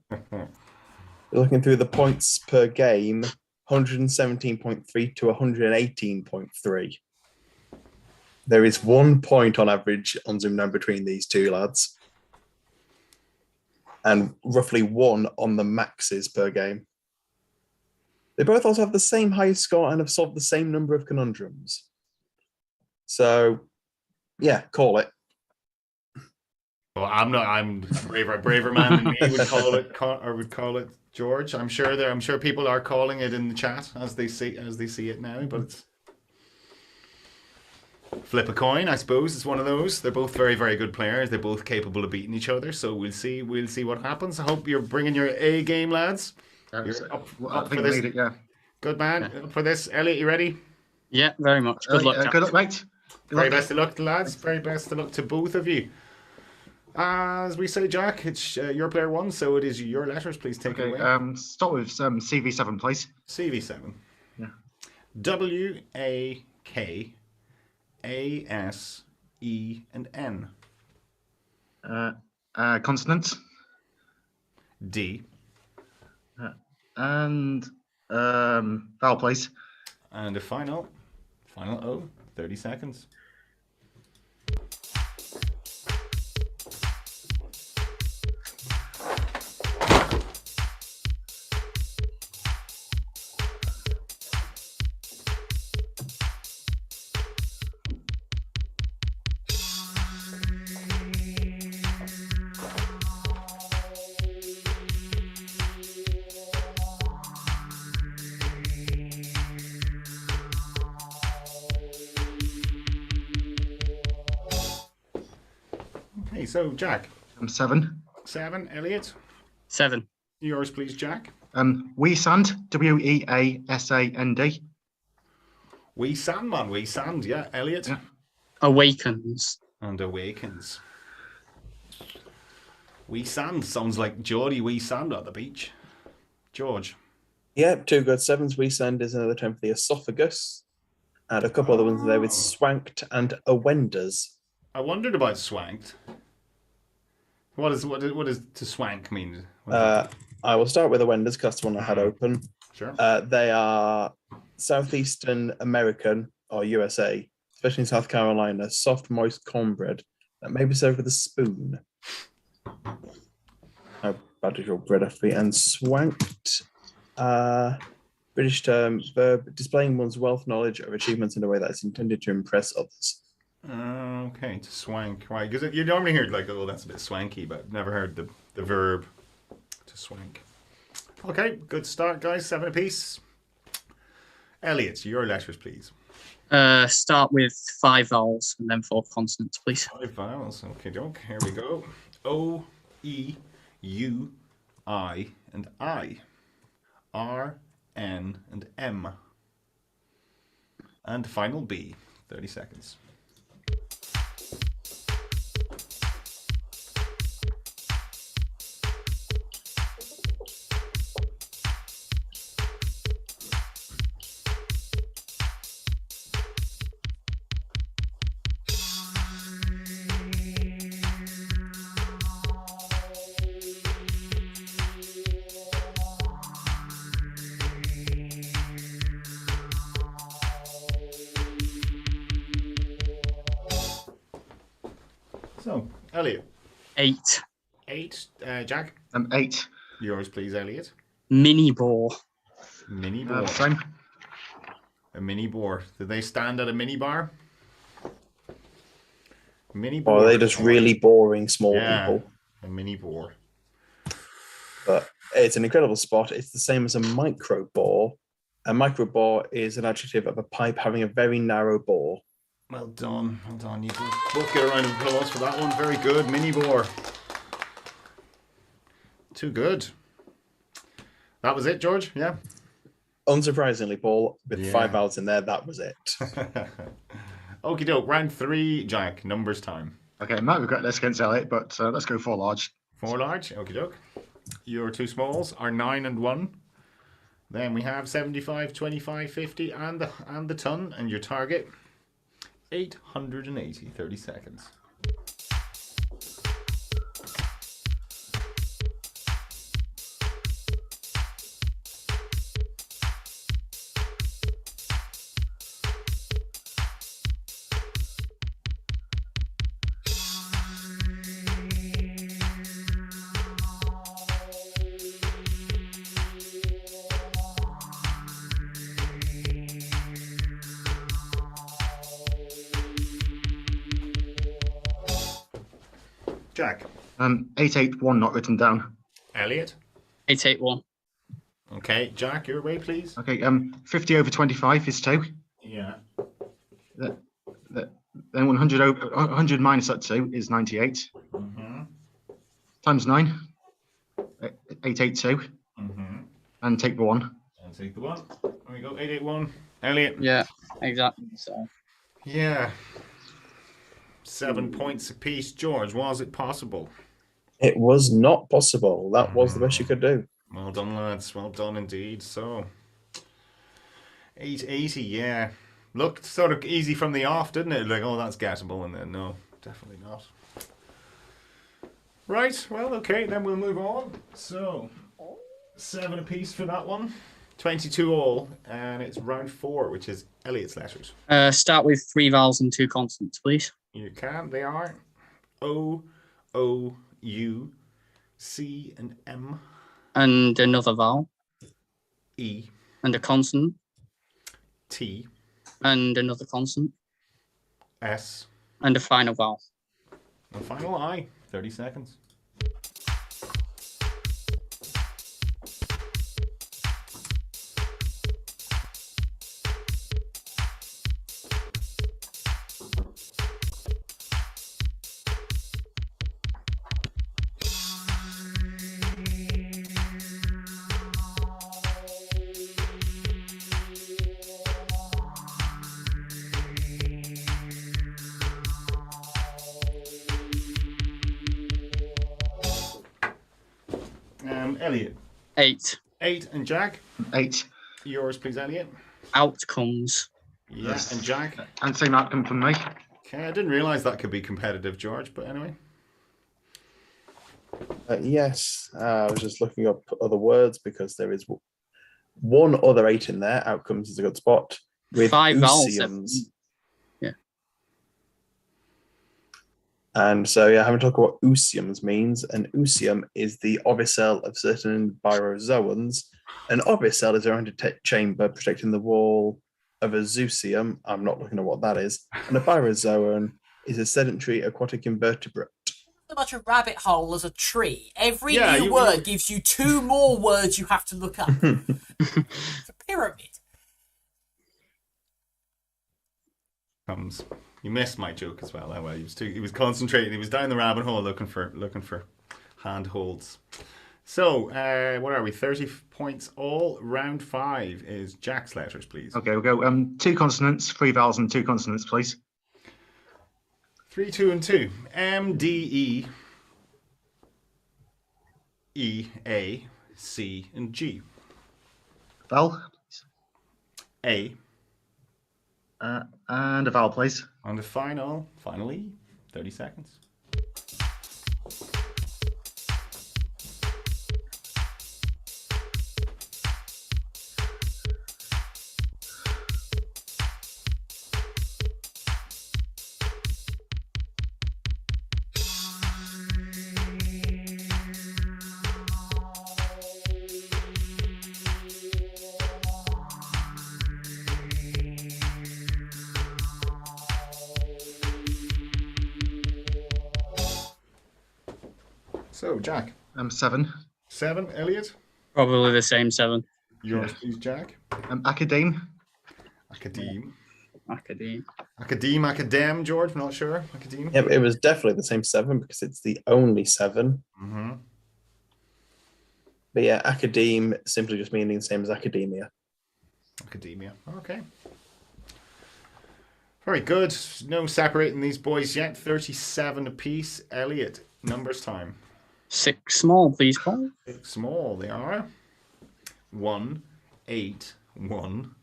Looking through the points per game, 117.3 to 118.3. There is 1 point on average on ZoomDown between these two lads. And roughly 1 on the maxes per game. They both also have the same highest score and have solved the same number of conundrums. So, yeah, call it. Well, I'm braver man than me would call it George. I'm sure people are calling it in the chat as they see it now, but it's flip a coin, I suppose. It's one of those. They're both very, very good players. They're both capable of beating each other. So we'll see what happens. I hope you're bringing your A game, lads. You're up for this. Yeah. Good man. Up for this. Elliot, you ready? Yeah, very much. Good luck. Good luck, mate. Very best of luck, lads. Very best of luck to both of you. As we say, Jack, it's your player one, so it is your letters. Please take it away. Start with CV7, please. CV7. Yeah. WAK ASE and N. Consonants. D. And vowel, please. And a final O. 30 seconds. Okay, so Jack. 7. 7. Elliot. 7. Yours, please, Jack. Weasand. WEASAND. We Sand, man. We Sand, yeah. Elliot. Yeah. Awakens. And Awakens. We Sand sounds like Geordie We Sand at the beach. George. Yeah, 2 good 7s. We send is another term for the esophagus. And a couple other ones there with swanked and awenders. I wondered about swanked. What does to swank mean? I will start with awenders because that's the one I had open. Sure. They are Southeastern American or USA, especially in South Carolina, soft, moist cornbread that may be served with a spoon. How bad is your bread have to be? And swanked, British term, verb displaying one's wealth, knowledge, or achievements in a way that is intended to impress others. Okay, to swank. Right, because you normally hear like, oh, that's a bit swanky, but never heard the verb to swank. Okay, good start, guys. 7 apiece. Elliot, your letters, please. Start with 5 vowels and then 4 consonants, please. 5 vowels. Okay, doke. Here we go. O, E, U, I, and I. R, N, and M. And final B. 30 seconds. So, Elliot. 8. 8. Jack. 8. Yours, please, Elliot. Mini bore. Mini bar. Same. A mini bar. Do they stand at a mini bar? Mini bar. Or are they just really boring small people? A mini bar. But it's an incredible spot. It's the same as a micro bore. A micro bore is an adjective of a pipe having a very narrow bore. Well done. Well done. You both get a round of applause for that one. Very good. Mini bore. Too good. That was it, George? Yeah? Unsurprisingly, Paul, with 5 vowels in there, that was it. Okie doke. Round 3, Jack. Numbers time. Okay, might regret this against Elliot, but let's go 4 large. 4 large. Okie doke. Your 2 smalls are 9 and 1. Then we have 75, 25, 50, and the ton. And your target, 880. 30 seconds. Jack. 881 not written down. Elliot. 881. Okay, Jack, your way, please. Okay, 50 over 25 is 2. Yeah. Then 100 over 100 minus that 2 is 98. Mm-hmm. Times 9, 882, Mm-hmm. and take the 1. And take the 1. There we go, 881. Elliot. Yeah, exactly. So Yeah. 7 points apiece. George, was it possible? It was not possible. That was the best you could do. Well done, lads. Well done indeed. So, 880, yeah. Looked sort of easy from the off, didn't it? Like, oh, that's gettable. And then, no, definitely not. Right, well, okay, then we'll move on. So, 7 apiece for that one. 22 all. And it's round 4, which is Elliot's letters. start with 3 vowels and 2 consonants, please. You can. They are O, O, U, C, and M. And another vowel. E, And a consonant. T, And another consonant. S, And a final vowel. and final I. 30 seconds. Elliot. 8. 8 and Jack. 8. Yours, please, Elliot. Outcomes. Yeah, Yes. and Jack. And same outcome from me. Okay, I didn't realise that could be competitive, George, but anyway. Yes, I was just looking up other words because there is one other 8 in there. Outcomes is a good spot. With 5 vowels. Usiums. Yeah. And so, yeah, having to talk about Usiums means. An Usium is the orbicell of certain birozoans. An orbicell is a rounded chamber protecting the wall of a zooxium. I'm not looking at what that is. And a birozoan is a sedentary aquatic invertebrate. So much a rabbit hole as a tree. Every Yeah, new word gives you 2 more words you have to look up. It's a pyramid. You missed my joke as well. Well, he was concentrating. He was down the rabbit hole looking for handholds. So, what are we? 30 points all. Round 5 is Jack's letters, please. Okay, we'll go 2 consonants, 3 vowels and 2 consonants, please. 3, 2, and 2. M, D, E, A, C, and G. Vowel. A. And a vowel, please. And the final E. 30 seconds. So, Jack. 7. 7, Elliot. Probably the same 7. Yours, please, Jack. Academe. Academe. Academe. George, not sure. Academe. Yeah, it was definitely the same 7 because it's the only 7. Mm-hmm. But yeah, academe simply just meaning the same as academia. Academia. Okay. Very good. No separating these boys yet. 37 apiece. Elliot, numbers time. 6 small, please, Paul. 6 small, they are. 1, 8, 1,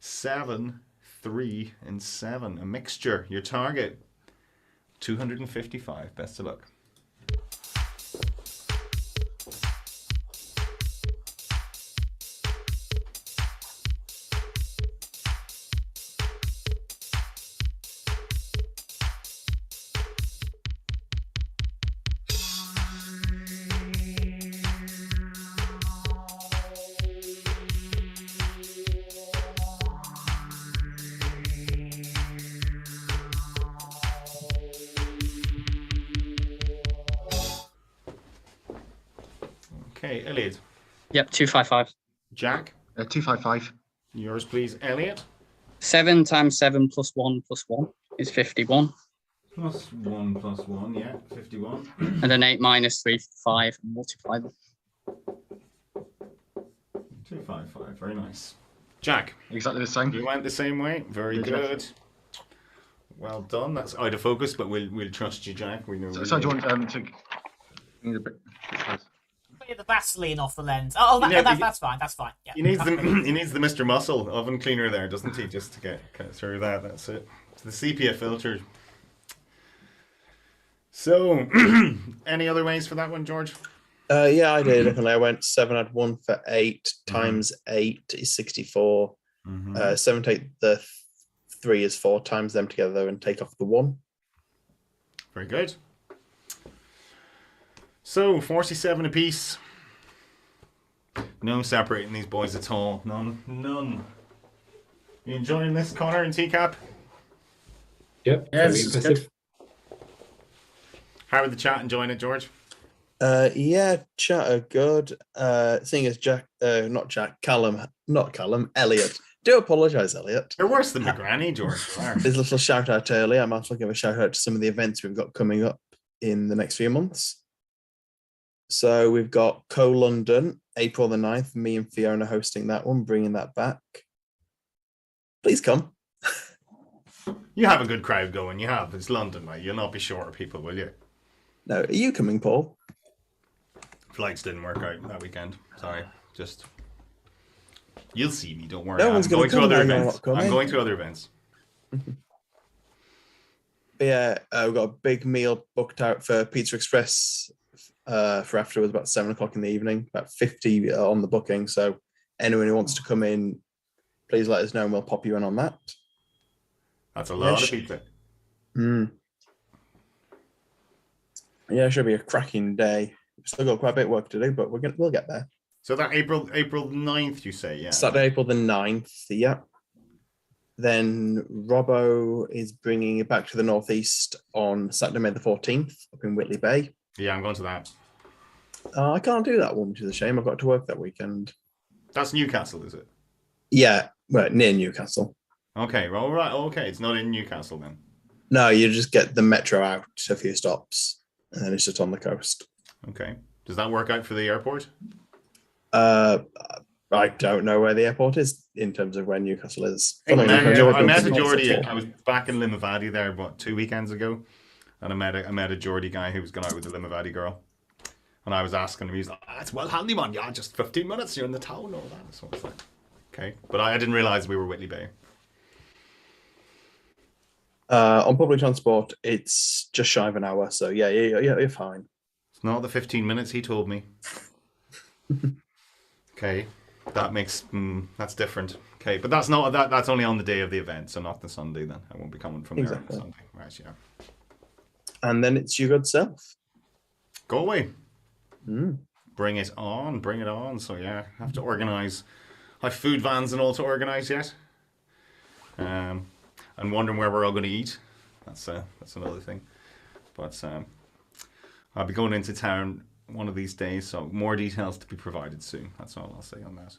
7, 3, and 7. A mixture. Your target. 255. Best of luck. Okay, Elliot. Yep, 255. Jack, 255. yours please. Elliot. 7 times 7 plus 1 plus 1 is 51. +1 +1, yeah, 51. And then 8 minus 3, 5, and multiply them. 255, very nice. Jack, Exactly the same. you went the same way. Very Good good. Well done. That's out of focus, but we'll trust you, Jack. We know. So do you want to need a bit? Clear the Vaseline off the lens. Oh, that's fine. That's fine. Yeah. He needs the Mr. Muscle oven cleaner there, doesn't he? Just to get through that. That's it. It's the sepia filter. So, any other ways for that one, George? Yeah, I did. I went 7 add 1 for 8 times 8 is 64. 7 take the 3 is 4 times them together and take off the 1. Very good. So 47 apiece. No separating these boys at all. None. You enjoying this, Conor and Teacup? Yep. Yeah, very this is impressive. How are the chat enjoying it, George? Yeah, chat are good. Seeing as Elliot. Do apologise, Elliot. They're worse than McGranny, George. There's a little shout out earlier. I might as well give a shout out to some of the events we've got coming up in the next few months. So we've got Co-London, April the 9th. Me and Fiona hosting that one, bringing that back. Please come. You have a good crowd going. You have. It's London, mate. You'll not be short of people, will you? No, are you coming, Paul? Flights didn't work out that weekend. Sorry. Just... You'll see me, don't worry. No one's going to come. Other events. I'm going to other events. But yeah, we've got a big meal booked out for Pizza Express for afterwards, about 7 o'clock in the evening. About 50 on the booking. So anyone who wants to come in, please let us know and we'll pop you in on that. That's a lot of pizza. Yeah, it should be a cracking day. We've still got quite a bit of work to do, but we'll get there. So that April 9th, you say, yeah? Saturday, April the 9th, yeah. Then Robbo is bringing it back to the northeast on Saturday, May the 14th, up in Whitley Bay. Yeah, I'm going to that. I can't do that one, which is a shame. I've got to work that weekend. That's Newcastle, is it? Yeah, well, near Newcastle. Okay, well, right, okay. It's not in Newcastle then. No, you just get the metro out a few stops, and then it's just on the coast. Okay. Does that work out for the airport? I don't know where the airport is in terms of where Newcastle is. I met a Geordie. Geordie. I was back in Limavady there, 2 weekends ago, and I met a Geordie guy who was going out with the Limavady girl, and I was asking him. He's like, "It's well handy, man. Yeah, just 15 minutes. You're in the town, all that." So I was like, "Okay," but I didn't realize we were Whitley Bay. On public transport, it's just shy of an hour, so yeah, you're fine. It's not the 15 minutes he told me. Okay, that's different. Okay, but that's not that. That's only on the day of the event, so not the Sunday. Then I won't be coming from there on the Sunday. Right? Yeah. And then it's your good self. Go away. Bring it on. Bring it on. So yeah, I have to organise. I have food vans and all to organise yet. I'm wondering where we're all going to eat. That's another thing. But I'll be going into town one of these days, so more details to be provided soon. That's all I'll say on that.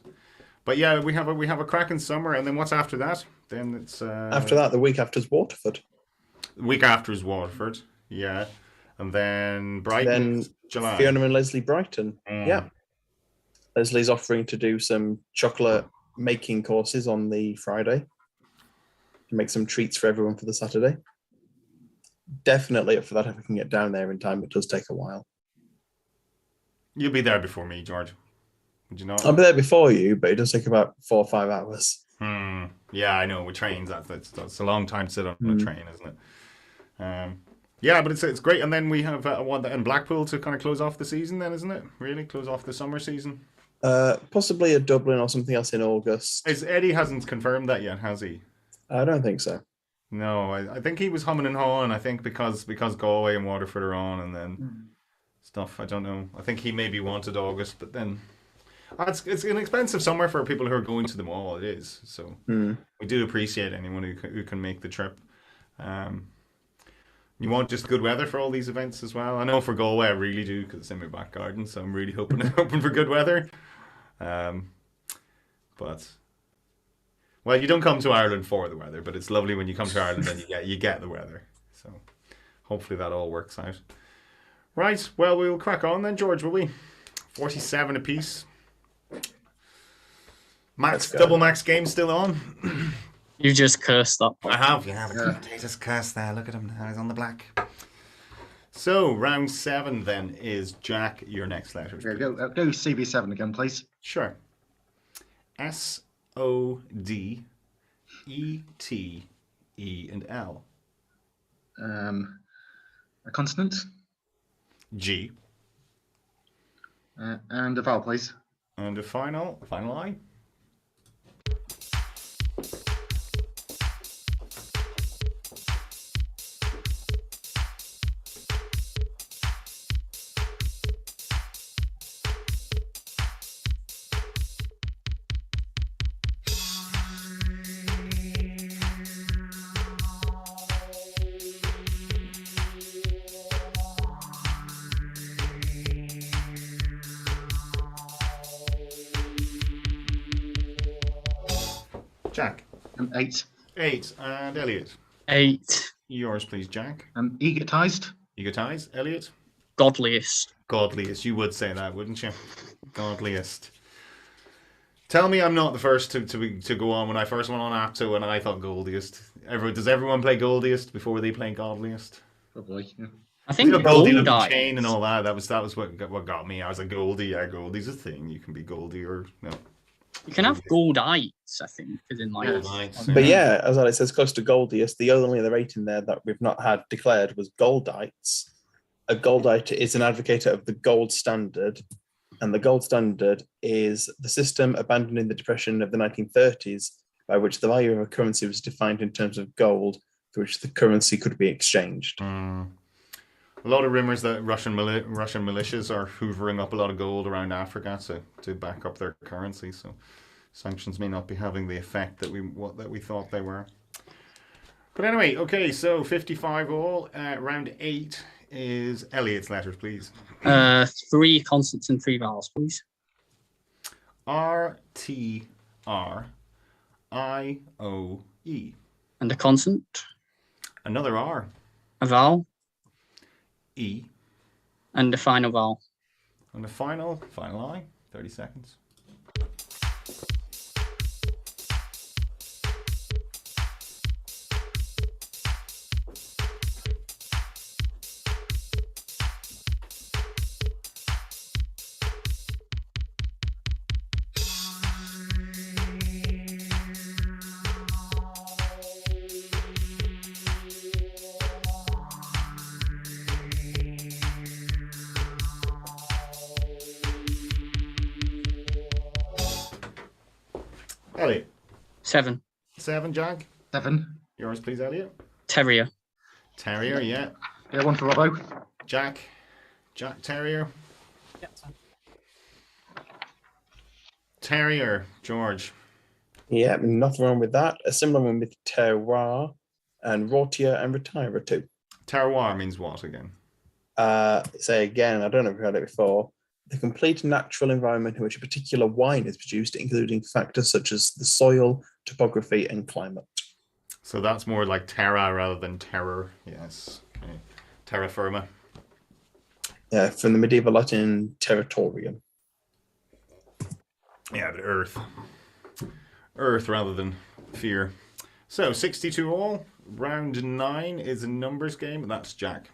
But yeah, we have a cracking summer, and then what's after that? Then it's after that, the week after is Waterford. The week after is Waterford, yeah, and then Brighton, then July. Fiona and Leslie Brighton, yeah. Leslie's offering to do some chocolate making courses on the Friday to make some treats for everyone for the Saturday. Definitely up for that if we can get down there in time. It does take a while. You'll be there before me, George. Would you not? I'll be there before you, but it does take about 4 or 5 hours. Yeah, I know. With trains, that's a long time to sit on a train, isn't it? Yeah, but it's great. And then we have one in Blackpool to kind of close off the season. Then, isn't it? Really close off the summer season. Possibly a Dublin or something else in August. Eddie hasn't confirmed that yet, has he? I don't think so. No, I think he was humming and hawing. I think because Galway and Waterford are on, and then stuff. I don't know. I think he maybe wanted August, but then it's an expensive summer for people who are going to them all. It is. So we do appreciate anyone who can make the trip. You want just good weather for all these events as well? I know for Galway I really do because it's in my back garden, so I'm really hoping for good weather. But well, you don't come to Ireland for the weather, but it's lovely when you come to Ireland and you get the weather. So hopefully that all works out. Right, well, we'll crack on then, George, will we? 47 apiece. Double max game still on. You just cursed that. I have, yeah. The commentator's cursed there. Look at him now. He's on the black. So, round 7 then is Jack, your next letter. Yeah, go CV7 again, please. Sure. S-O-D, E-T, E, and L. A consonant. G. And a vowel, please. And a final line. Jack. 8. 8. And Elliot. 8. Yours, please, Jack. Egotized. Egotized. Elliot. Godliest. Godliest. You would say that, wouldn't you? Godliest. Tell me I'm not the first to go on when I first went on Apto and I thought Goldiest. Does everyone play Goldiest before they play Godliest? Probably, yeah. I think Goldie Gold the chain and all that. That was what got me. I was like, Goldie, yeah, Goldie's a thing. You can be Goldie or no. You can have goldites, I think, as in like. But yeah, as Alex says, close to Goldiest. The only other 8 in there that we've not had declared was Goldites. A Goldite is an advocate of the gold standard, and the gold standard is the system abandoned in the Depression of the 1930s, by which the value of a currency was defined in terms of gold, for which the currency could be exchanged. A lot of rumors that Russian militias are hoovering up a lot of gold around Africa to back up their currency. So sanctions may not be having the effect that we thought they were. But anyway, okay. So 55 all. Round 8 is Elliot's letters, please. 3 consonants and 3 vowels, please. R-T-R-I-O-E. And a consonant. Another R. A vowel. E. And a final vowel. And the final I. 30 seconds. Elliot. 7. 7, Jack. 7. Yours, please, Elliot. Terrier. Terrier, yeah. Yeah, one for Robbo. Jack Terrier. Yeah, so. Terrier, George. Yeah, nothing wrong with that. A similar one with terroir and rortia and retire too. Terroir means what again? Say again, I don't know if we've heard it before. The complete natural environment in which a particular wine is produced, including factors such as the soil, topography, and climate. So that's more like terra rather than terror. Yes. Okay. Terra firma. Yeah, from the medieval Latin territorium. Yeah, but earth. Earth rather than fear. So 62 all. Round 9 is a numbers game, and that's Jack.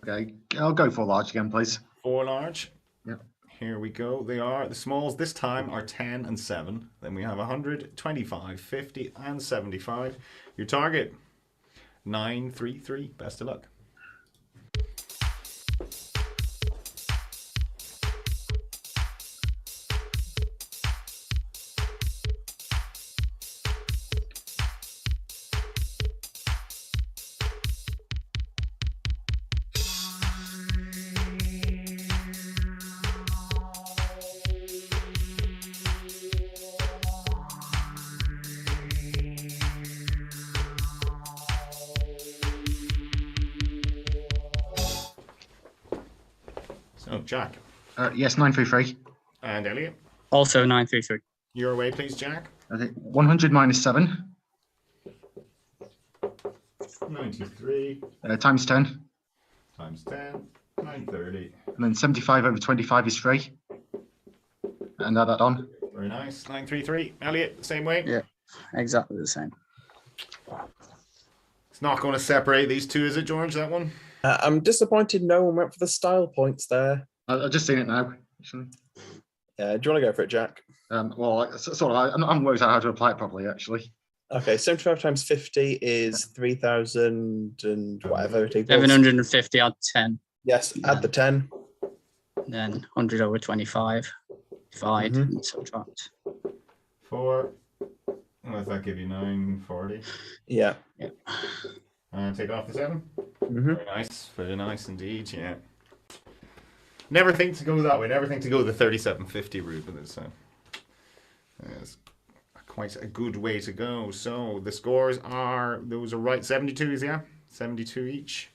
Okay, I'll go for large again, please. 4 large. Yep. Here we go. They are the smalls this time are 10 and 7. Then we have 100, 25, 50, and 75. Your target 933. Best of luck. Oh, Jack. Yes, 933. And Elliot. Also 933. Your way, please, Jack. Okay, 100 minus 7 93 times 10. times 10, 930. And then 75 over 25 is 3. And add that on. Very nice. 933. Elliot, same way. Yeah, exactly the same. It's not going to separate these two, is it, George, that one? I'm disappointed no one went for the style points there. I've just seen it now. Actually. Do you want to go for it, Jack? Well, sort of. I'm worried how to apply it properly, actually. Okay, 75 times 50 is 3,000 and whatever it equals. 750 add 10. Yes, add the 10. Then 100 over 25. Divide Mhm. and subtract. 4. What does that give you? 940. Yeah. And take off the 7. Mm-hmm. Very nice indeed, yeah. Never think to go that way, never think to go the 3750 route, but it's quite a good way to go. So the scores are, those are right, 72s, yeah? 72 each.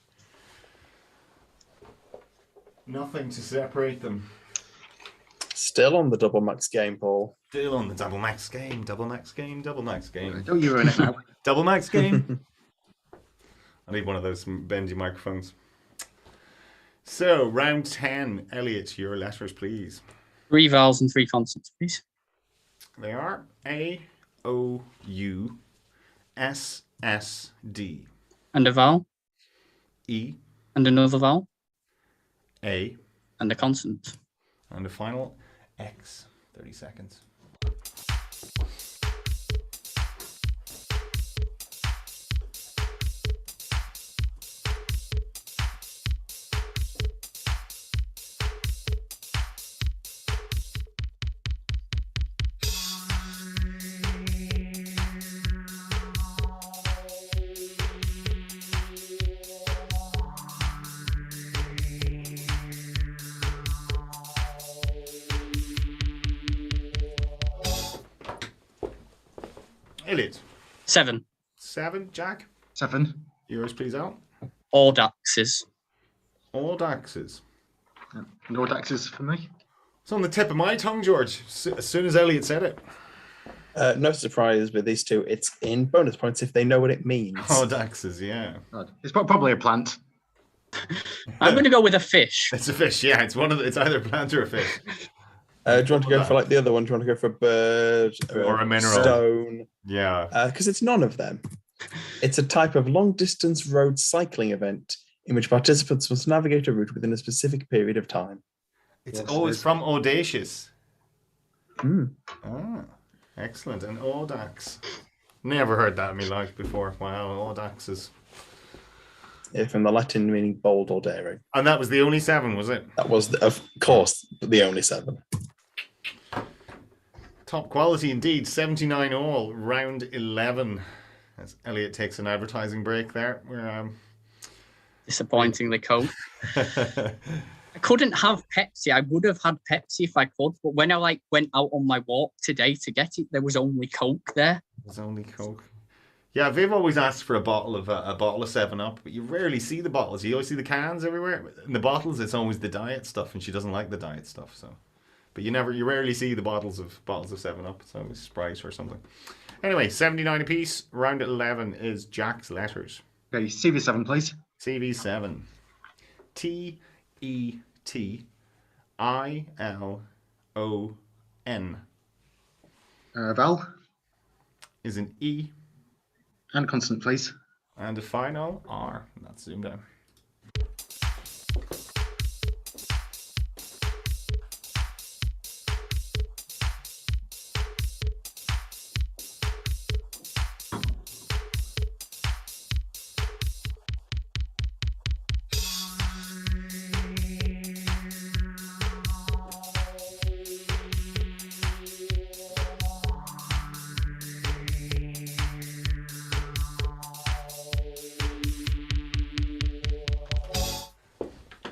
Nothing to separate them. Still on the double max game, Paul. Still on the double max game. Don't you ruin it now. Double max game. I need one of those bendy microphones. So, round 10. Elliot, your letters, please. 3 vowels and 3 consonants, please. They are A, O, U, S, S, D. And a vowel. E, And another vowel. A, And a consonant. and the final X. 30 seconds. Elliot. 7. 7. Jack. 7. Yours, please, Al. Audaxes. All Daxes. No Daxes for me. It's on the tip of my tongue, George. As soon as Elliot said it. No surprise with these two. It's in bonus points if they know what it means. All Daxes, yeah. It's probably a plant. I'm going to go with a fish. It's a fish, yeah. It's either a plant or a fish. Do you want to go for like the other one? Do you want to go for a bird Or a mineral. stone? Yeah. Because it's none of them. It's a type of long-distance road cycling event in which participants must navigate a route within a specific period of time. It's Yes, always from Audacious. Mm. Ah, excellent. And Audax. Never heard that in my life before. Wow, Audaxes. Yeah, from the Latin meaning bold or daring. And that was the only 7, was it? That was, of course, the only 7. Top quality indeed. 79 all. Round 11. As Elliot takes an advertising break there. We're Disappointingly cold. I couldn't have Pepsi. I would have had Pepsi if I could, but when I went out on my walk today to get it, there was only Coke there. There's only Coke. Yeah, they've always asked for a bottle of 7-Up, but you rarely see the bottles. You always see the cans everywhere. In the bottles, it's always the diet stuff, and she doesn't like the diet stuff. So, but you rarely see the bottles of 7-Up. It's always Sprite or something. Anyway, 79 apiece. Round 11 is Jack's letters. Okay, CV7, please. CV7. TETILON Vowel is an E. and consonant, please. And the final R. That's zoomed down.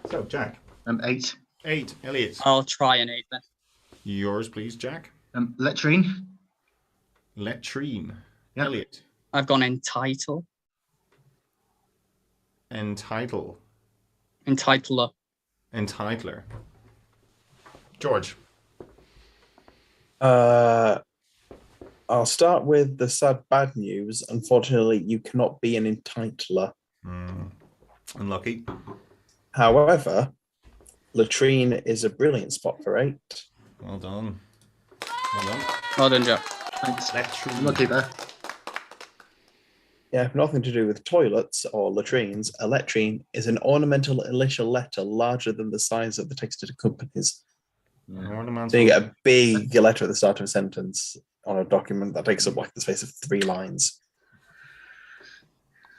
So, Jack. 8. 8. Elliot. I'll try an 8 then. Yours, please, Jack. Letrine. Latrine. Yep. Elliot. I've gone entitle. Entitle. Entitler. Entitler. George. I'll start with the sad bad news. Unfortunately, you cannot be an entitler. Unlucky. However, latrine is a brilliant spot for 8. Well done. Well done. Well done, Jack. Thanks. Latrine. Lucky there. Yeah, nothing to do with toilets or latrines. A latrine is an ornamental initial letter larger than the size of the text it accompanies. Ornamental. So you get a big letter at the start of a sentence on a document that takes up like the space of 3 lines.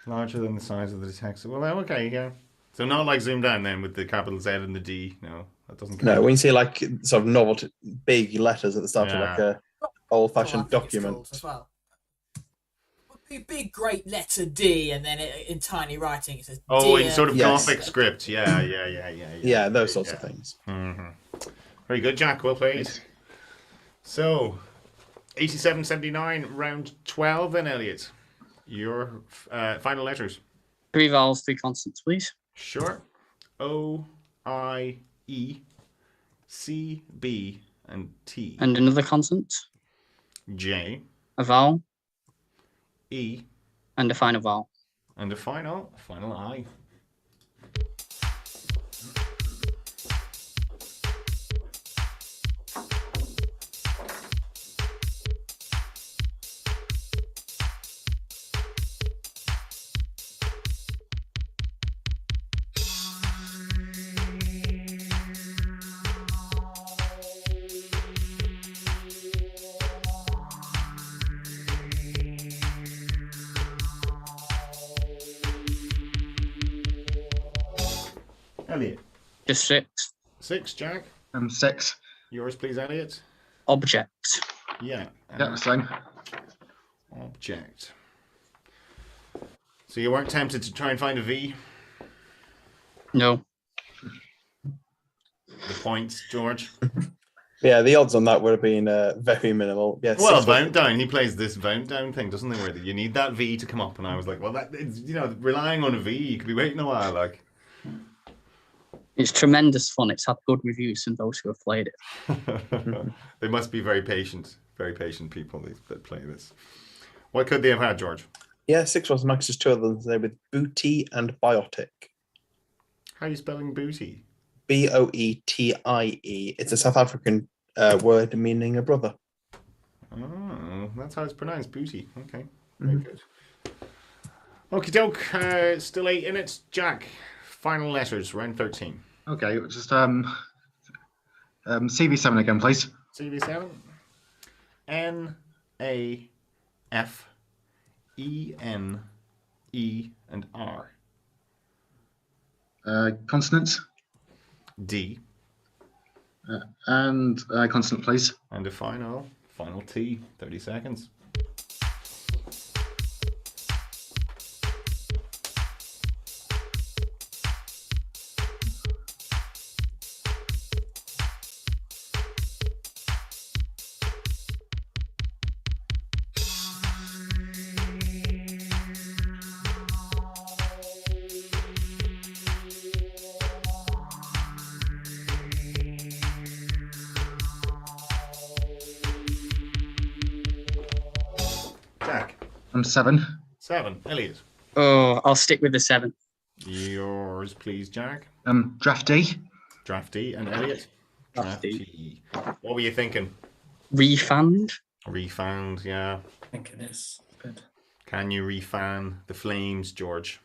Larger than the size of the text. Well, okay, yeah. So not like ZoomDown then with the capital Z and the D. No, that doesn't count. No, when you see like sort of novel, big letters at the start of Yeah. like a old-fashioned I think it's document. called as well. Would be a big, great letter D, and then in tiny writing it says. Oh, Dear. in sort of Yes. Gothic script. Yeah. Yeah, those sorts of things. Mm-hmm. Very good, Jack. Well played. So, 87-79, round 12 then, Elliot. Your final letters. 3 vowels, 3 consonants, please. Sure. O, I, E, C, B, and T. And another consonant, J, a vowel, E, and a final vowel. and a final I. Elliot. Just 6. 6, Jack. 6. Yours, please, Elliot. Object. Yeah. Yeah, same. Object. So you weren't tempted to try and find a V? No. The points, George? Yeah, the odds on that would have been very minimal. Yeah, Well, 6 was- Vound Down. He plays this Vound Down thing, doesn't he? Where you need that V to come up. And I was like, well, that is, relying on a V, you could be waiting a while. Like, It's tremendous fun. It's had good reviews from those who have played it. they must be very patient people that play this. What could they have had, George? Yeah, 6 was Max's 2 of them there with booty and biotic. How are you spelling booty? Boetie. It's a South African word meaning a brother. Oh, that's how it's pronounced, booty. Okay, very good. Okie doke, still 8 in it. Jack, final letters, round 13. Okay, just CV7 again, please. CV7. N, A, F, E, N, E, and R. Consonants D. and consonant, please. And a final T. 30 seconds. Jack. 7. 7. Elliot. Oh, I'll stick with the 7. Yours, please, Jack. Drafty. Drafty and Elliot. Drafty. What were you thinking? Refund. Refound, yeah. I think it is. Good. Can you refan the flames, George?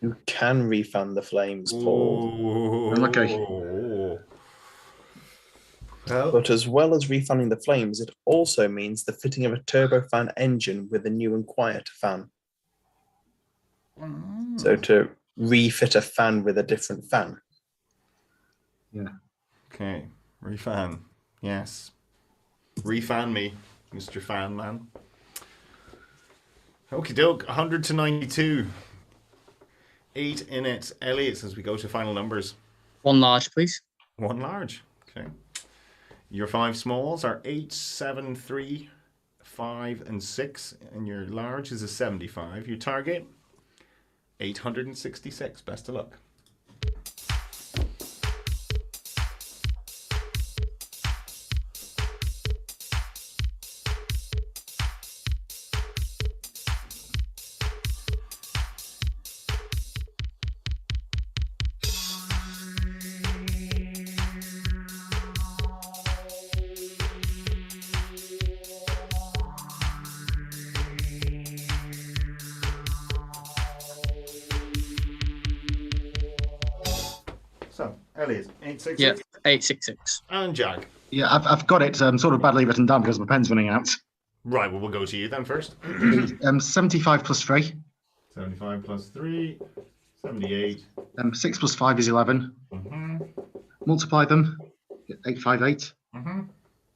You can refan the flames, Paul. Unlucky. Well, But as well as refanning the flames, it also means the fitting of a turbofan engine with a new and quieter fan. So to refit a fan with a different fan. okay. Refan. Yes. Refan me, Mr. Fan Man. Okie doke. 100-92. 8 in it. Elliot, as we go to final numbers. 1 large, please. 1 large. Okay. Your 5 smalls are 8, 7, 3, 5, and 6. And your large is a 75. Your target, 866. Best of luck. So, Elliot, 866. Yeah, 866. And Jack. Yeah, I've got it sort of badly written down because my pen's running out. Right, well, we'll go to you then first. 75 plus 3. 75 plus 3, 78. 6 plus 5 is 11. Mm-hmm. Multiply them, get 858. Mm-hmm.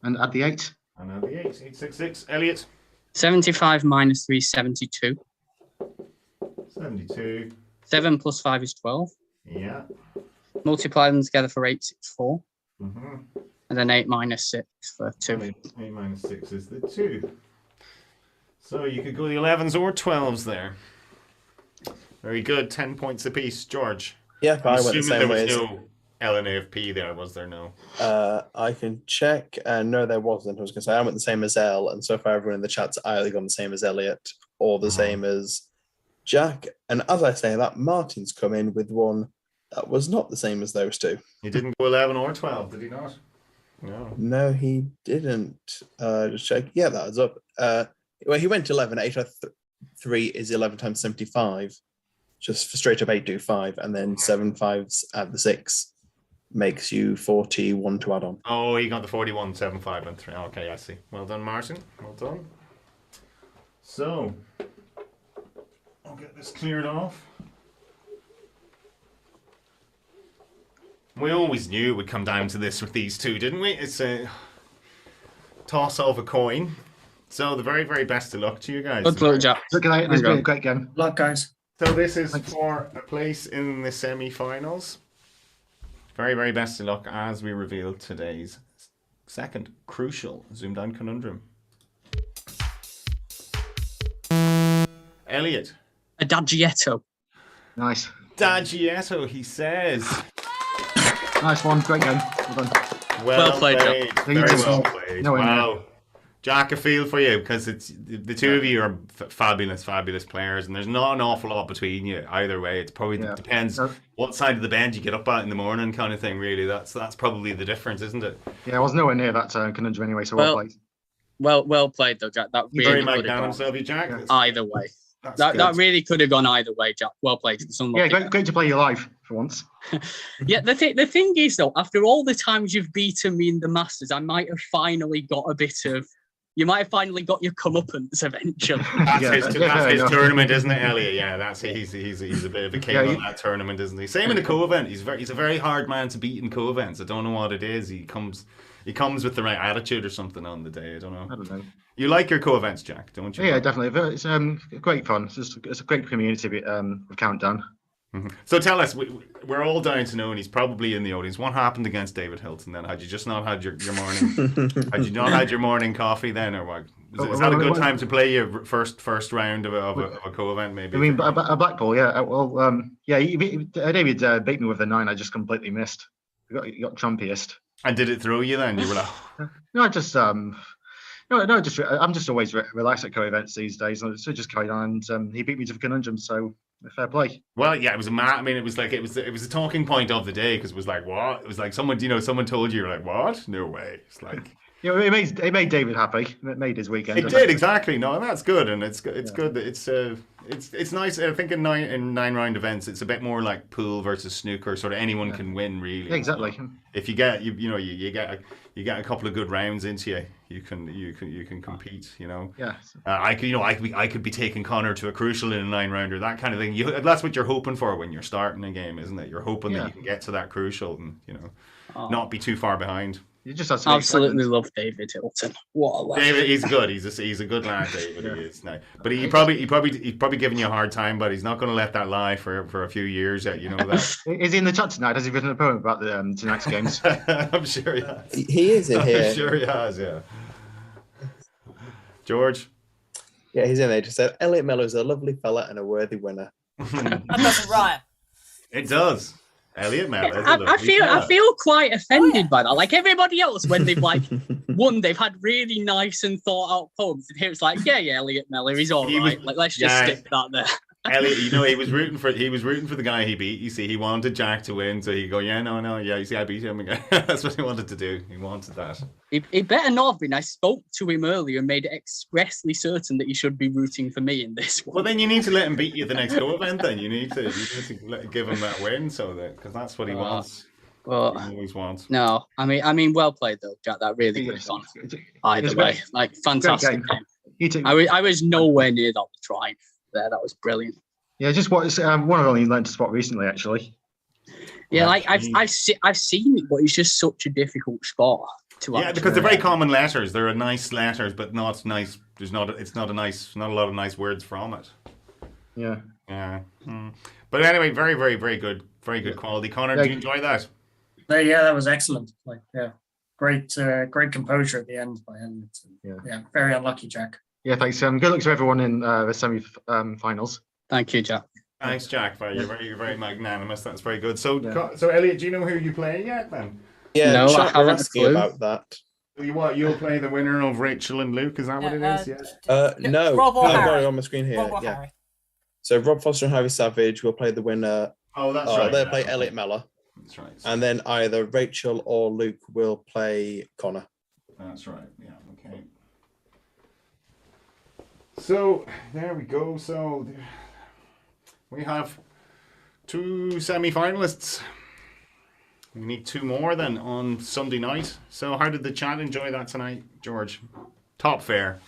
And add the 8. And now the 866. Elliot. 75 minus 3 is 72. 72. 7 plus 5 is 12. Yeah. Multiply them together for 864. Mm-hmm. And then 8 minus 6 for 2. 8 minus 6 is the 2. So you could go the 11s or 12s there. Very good. 10 points apiece. George. Yeah, I went the Assuming same there way was as. no LNAFP there, was there? No. I can check. No, there wasn't. I was going to say I went the same as Elle, and so far everyone in the chat's either gone the same as Elliot or the same as Jack. And as I say that, Martin's come in with one that was not the same as those two. He didn't go 11 or 12, did he not? No. No, he didn't. Just check. Yeah, that was up. Well, he went 11. 8 or 3 is 11 times 75. Just for straight up 8 do 5, and then 7 5s at the 6 makes you 41 to add on. Oh, he got the 41, 7, 5, and 3. Okay, I see. Well done, Martin. Well done. So, I'll get this cleared off. We always knew it would come down to this with these two, didn't we? It's a toss of a coin. So, the very, very best of luck to you guys. Good luck, Jack. Look at that. This has been a great game. Luck, guys. So, this is for a place in the semi-finals. Very, very best of luck as we reveal today's second crucial ZoomDown conundrum. Elliot. Adagietto. Nice. Dagietto, he says. Nice one. Great game. Well done. Well played, Jack. Very well played. No, wow. Jack, I feel for you because it's the two of you are fabulous, fabulous players, and there's not an awful lot between you either way. It's probably depends what side of the bend you get up at in the morning, kind of thing. Really, that's probably the difference, isn't it? Yeah, I was nowhere near that conundrum anyway, so well played. Well played though, Jack. That really Very could have magnanimous gone of you, Jack. either way. That really could have gone either way, Jack. Well played. Yeah, great to play you live for once. Yeah, the thing is though, after all the times you've beaten me in the Masters, I might have finally got a bit of. You might have finally got your comeuppance eventually. That's his tournament, isn't it, Elliot? Yeah, he's a bit of a king on that tournament, isn't he? Same in the co-event. He's a very hard man to beat in co-events. I don't know what it is. He comes with the right attitude or something on the day. I don't know. You like your co-events, Jack, don't you? Yeah, definitely. It's great fun. It's a great community with Countdown. Mm-hmm. So tell us, we're all dying to know, and he's probably in the audience. What happened against David Hilton then? Had you just not had your morning? Had you not had your morning coffee then, or what? Is that a good time to play your first round of a co-event? Maybe. I mean, a Blackpool, yeah. David beat me with the 9. I just completely missed. He got chumpiest. And did it throw you then? You were like, no, I'm just always relaxed at co-events these days. So just carried on, and he beat me to the conundrum. So. Fair play. Well, yeah, it was it was a talking point of the day because it was like, what? It was like someone told you, you're like, what? No way. It's like, it made David happy. It made his weekend. It did exactly. No, and that's good, and it's good that it's nice. I think in 9 round events, it's a bit more like pool versus snooker. Sort of anyone can win, really. Yeah, exactly. If you get you get a couple of good rounds into you, you can compete. Yeah. I could be taking Conor to a crucial in a 9 rounder, that kind of thing. That's what you're hoping for when you're starting a game, isn't it? You're hoping that you can get to that crucial and not be too far behind. You just have absolutely love David Hilton. What a lad. David, he's good. He's a good lad, David. He is now. But he's probably giving you a hard time, but he's not going to let that lie for a few years yet. You know that. Is he in the chat tonight? Has he written a poem about the tonight's games? I'm sure he has. He is in here. I'm sure he has. Yeah. George. Yeah, he's in there. Just said Elliot Mellor is a lovely fella and a worthy winner. That doesn't rhyme. It does. Elliot Mellor. I feel quite offended by that. Like everybody else, when they've won, they've had really nice and thought out poems, and here it's like, yeah, Elliot Mellor, he's all right. Let's just stick that there. Elliot, he was rooting for the guy he beat. You see, he wanted Jack to win, so he go, yeah. You see, I beat him again. That's what he wanted to do. He wanted that. He better not have been. I spoke to him earlier and made it expressly certain that he should be rooting for me in this one. Well, then you need to let him beat you at the next go event. Then you need to give him that win, because that's what he wants. Well, You always want. no, I mean, well played though, Jack. That really could have gone either way. Like, fantastic game. I was nowhere near that try there. That was brilliant. Yeah, just what one I've only learned to spot recently, actually. Yeah, like I've seen it, but it's just such a difficult spot to. Yeah, because they're very common letters. They're nice letters, but not nice. It's not a lot of nice words from it. Yeah. Yeah. But anyway, very, very, very good quality. Conor, did you enjoy that? Yeah, that was excellent. Like, yeah, great composure at the end by him. Yeah, very unlucky, Jack. Yeah, thanks. Good luck to everyone in the semi-finals. Thank you, Jack. Thanks, Jack. You're very magnanimous. That's very good. So Elliot, do you know who you play yet then? Yeah, No, I chat were haven't asking a clue. about that. You'll play the winner of Rachel and Luke. Is that what it is? Yeah. No, Rob or I've got Harry? it on my screen here. Rob or Yeah. Harry? So Rob Foster and Harry Savage will play the winner. Oh, that's right. They'll play Elliot Mellor. That's right. And then either Rachel or Luke will play Conor. That's right. Yeah. Okay. So there we go. So we have 2 semi-finalists. We need 2 more then on Sunday night. So how did the chat enjoy that tonight, George? Top fair.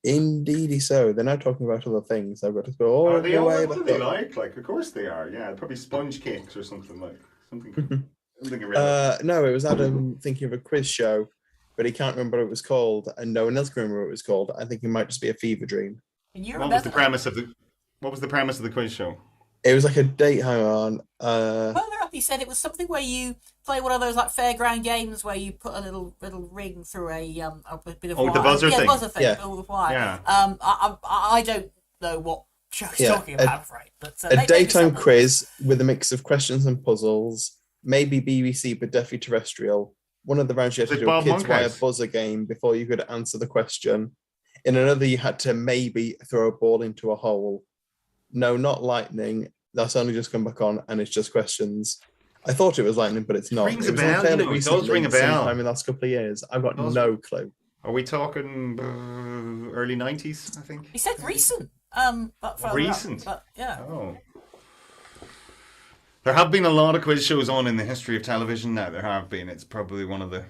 Indeedy so. They're now talking about other things. I've got to go all Are they the all way what do back they up. like? Of course they are. Yeah, probably sponge cakes or something like something. Something No, it was Adam thinking of a quiz show, but he can't remember what it was called, and no one else can remember what it was called. I think it might just be a fever dream. Can you What was the premise of the quiz show? It was like a date. Hang on. Further up, he said it was something where you play one of those like fairground games where you put a little ring through a bit of wire. the buzzer thing. Buzzer thing. Yeah. Filled with wire. Yeah. I don't know what show he's talking about, I'm afraid. But A daytime quiz with a mix of questions and puzzles, maybe BBC, but definitely terrestrial. One of the rounds you had to Like do Bob a kids' wire Monkhouse. buzzer game before you could answer the question. In another, you had to maybe throw a ball into a hole. No, not lightning. That's only just come back on, and it's just questions. I thought it was lightning, but it's not. Rings It a was bell, fairly you know, it does recently, ring a bell. sometime in the last couple of years. I've got Does. no clue. Are we talking early 90s, I think? He said recent. But further Recent? Up, but yeah. Oh. There have been a lot of quiz shows on in the history of television now. There have been. It's probably one of the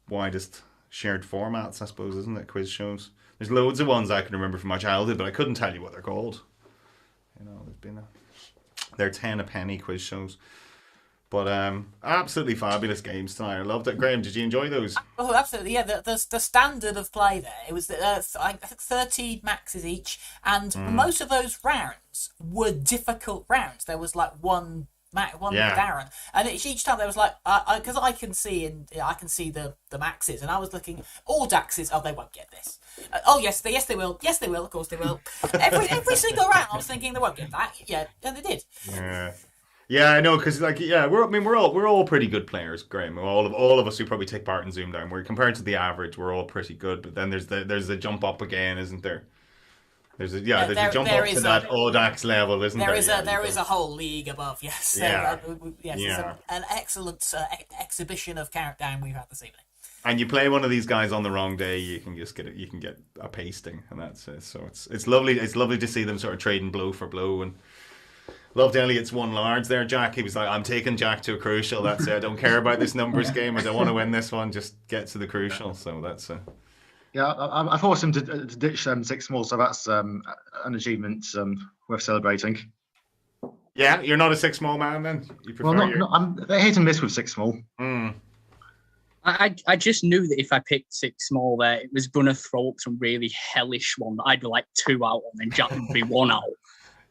widest shared formats, I suppose, isn't it? Quiz shows. There's loads of ones I can remember from my childhood, but I couldn't tell you what they're called. You know, they're 10 a penny quiz shows. But absolutely fabulous games tonight. I loved it. Graham, did you enjoy those? Oh, absolutely. Yeah, the standard of play there. It was I think 13 maxes each, and most of those rounds were difficult rounds. There was like one Darren, and each time there was like because I can see the maxes, and I was looking all daxes. Oh, they won't get this. Yes they will. Yes they will. Of course they will. Every single round, I was thinking they won't get that. Yeah, and they did. Yeah, I know, because we're all pretty good players, Graham. All of us who probably take part in ZoomDown, we're compared to the average, we're all pretty good. But then there's a jump up again, isn't there? There's a jump up to that Audax level, isn't there? There is a whole league above. Yes. It's an excellent exhibition of countdown we've had this evening. And you play one of these guys on the wrong day, you can get a pasting, and that's it. So it's lovely. It's lovely to see them sort of trading blow for blow. And loved Elliot's one large there, Jack. He was like, I'm taking Jack to a crucial. That's it. I don't care about this numbers game. I don't want to win this one. Just get to the crucial. So that's Yeah, I forced him to ditch 6 small, so that's an achievement worth celebrating. Yeah, you're not a 6 small man then? You prefer I'm hit and miss with 6 small. I just knew that if I picked 6 small there, it was going to throw up some really hellish one that I'd be like 2 out on, and Jack would be 1 out.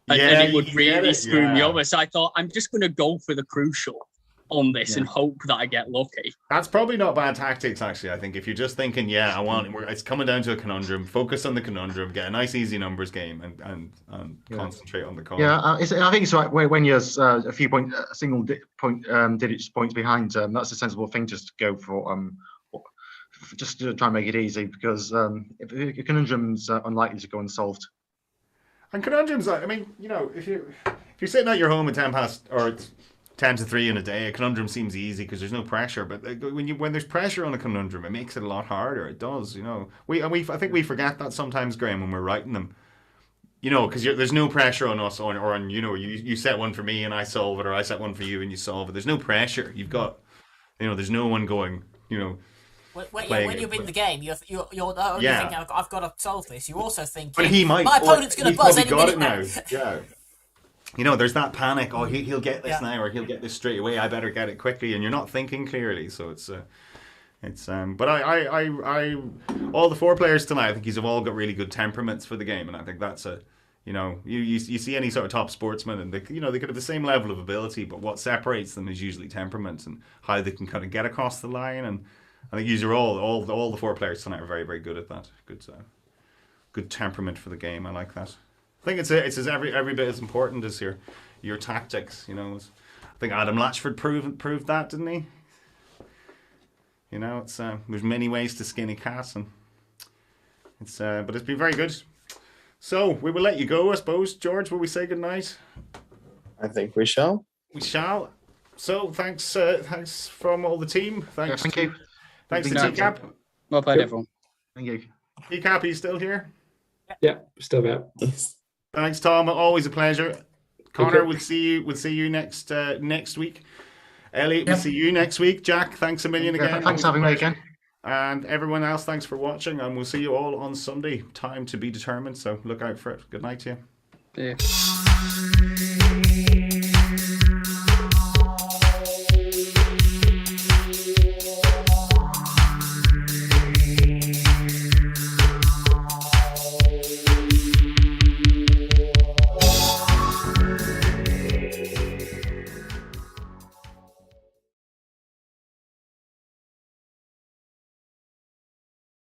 And it would really screw me over. So I thought, I'm just going to go for the crucial on this and hope that I get lucky. That's probably not bad tactics, actually. I think if you're just thinking, it's coming down to a conundrum, focus on the conundrum, get a nice easy numbers game, and concentrate on the call. Yeah, I think it's right when you're a few digits points behind. That's a sensible thing, just to go for just to try and make it easy, because if conundrum's unlikely to go unsolved. And conundrums, I mean, if you're sitting at your home at 10 to 3 in a day, a conundrum seems easy because there's no pressure. But when there's pressure on a conundrum, it makes it a lot harder. It does, I think we forget that sometimes, Graham, when we're writing them. because there's no pressure on us or on you set one for me and I solve it, or I set one for you and you solve it. There's no pressure. You've got, there's no one going, when you're in the game, you're not only thinking, I've got to solve this. You're also thinking, but he might, my opponent's going to buzz any minute now. Yeah. There's that panic. Oh, he'll get this now, or he'll get this straight away. I better get it quickly, and you're not thinking clearly. So but I all the 4 players tonight, I think you've all got really good temperaments for the game, and I think that's you see any sort of top sportsman, and they could have the same level of ability, but what separates them is usually temperament and how they can kind of get across the line. And I think you're all the 4 players tonight are very, very good at that. Good temperament for the game. I like that. I think it's as every bit as important as your tactics. I think Adam Latchford proved that, didn't he? There's many ways to skin a cat, and but it's been very good. So we will let you go, I suppose. George, will we say good night? I think we shall. We shall. So thanks from all the team. Thanks. Thank you. Thanks to TCAP. Well played, everyone. Thank you. TCAP, are you still here? Yeah, still there. Yes. Thanks, Tom. Always a pleasure. Connor, we'll see you next week. Elliot, we'll see you next week. Jack, thanks a million again. Thanks for having me again. And everyone else, thanks for watching. And we'll see you all on Sunday. Time to be determined. So look out for it. Good night to you. Yeah.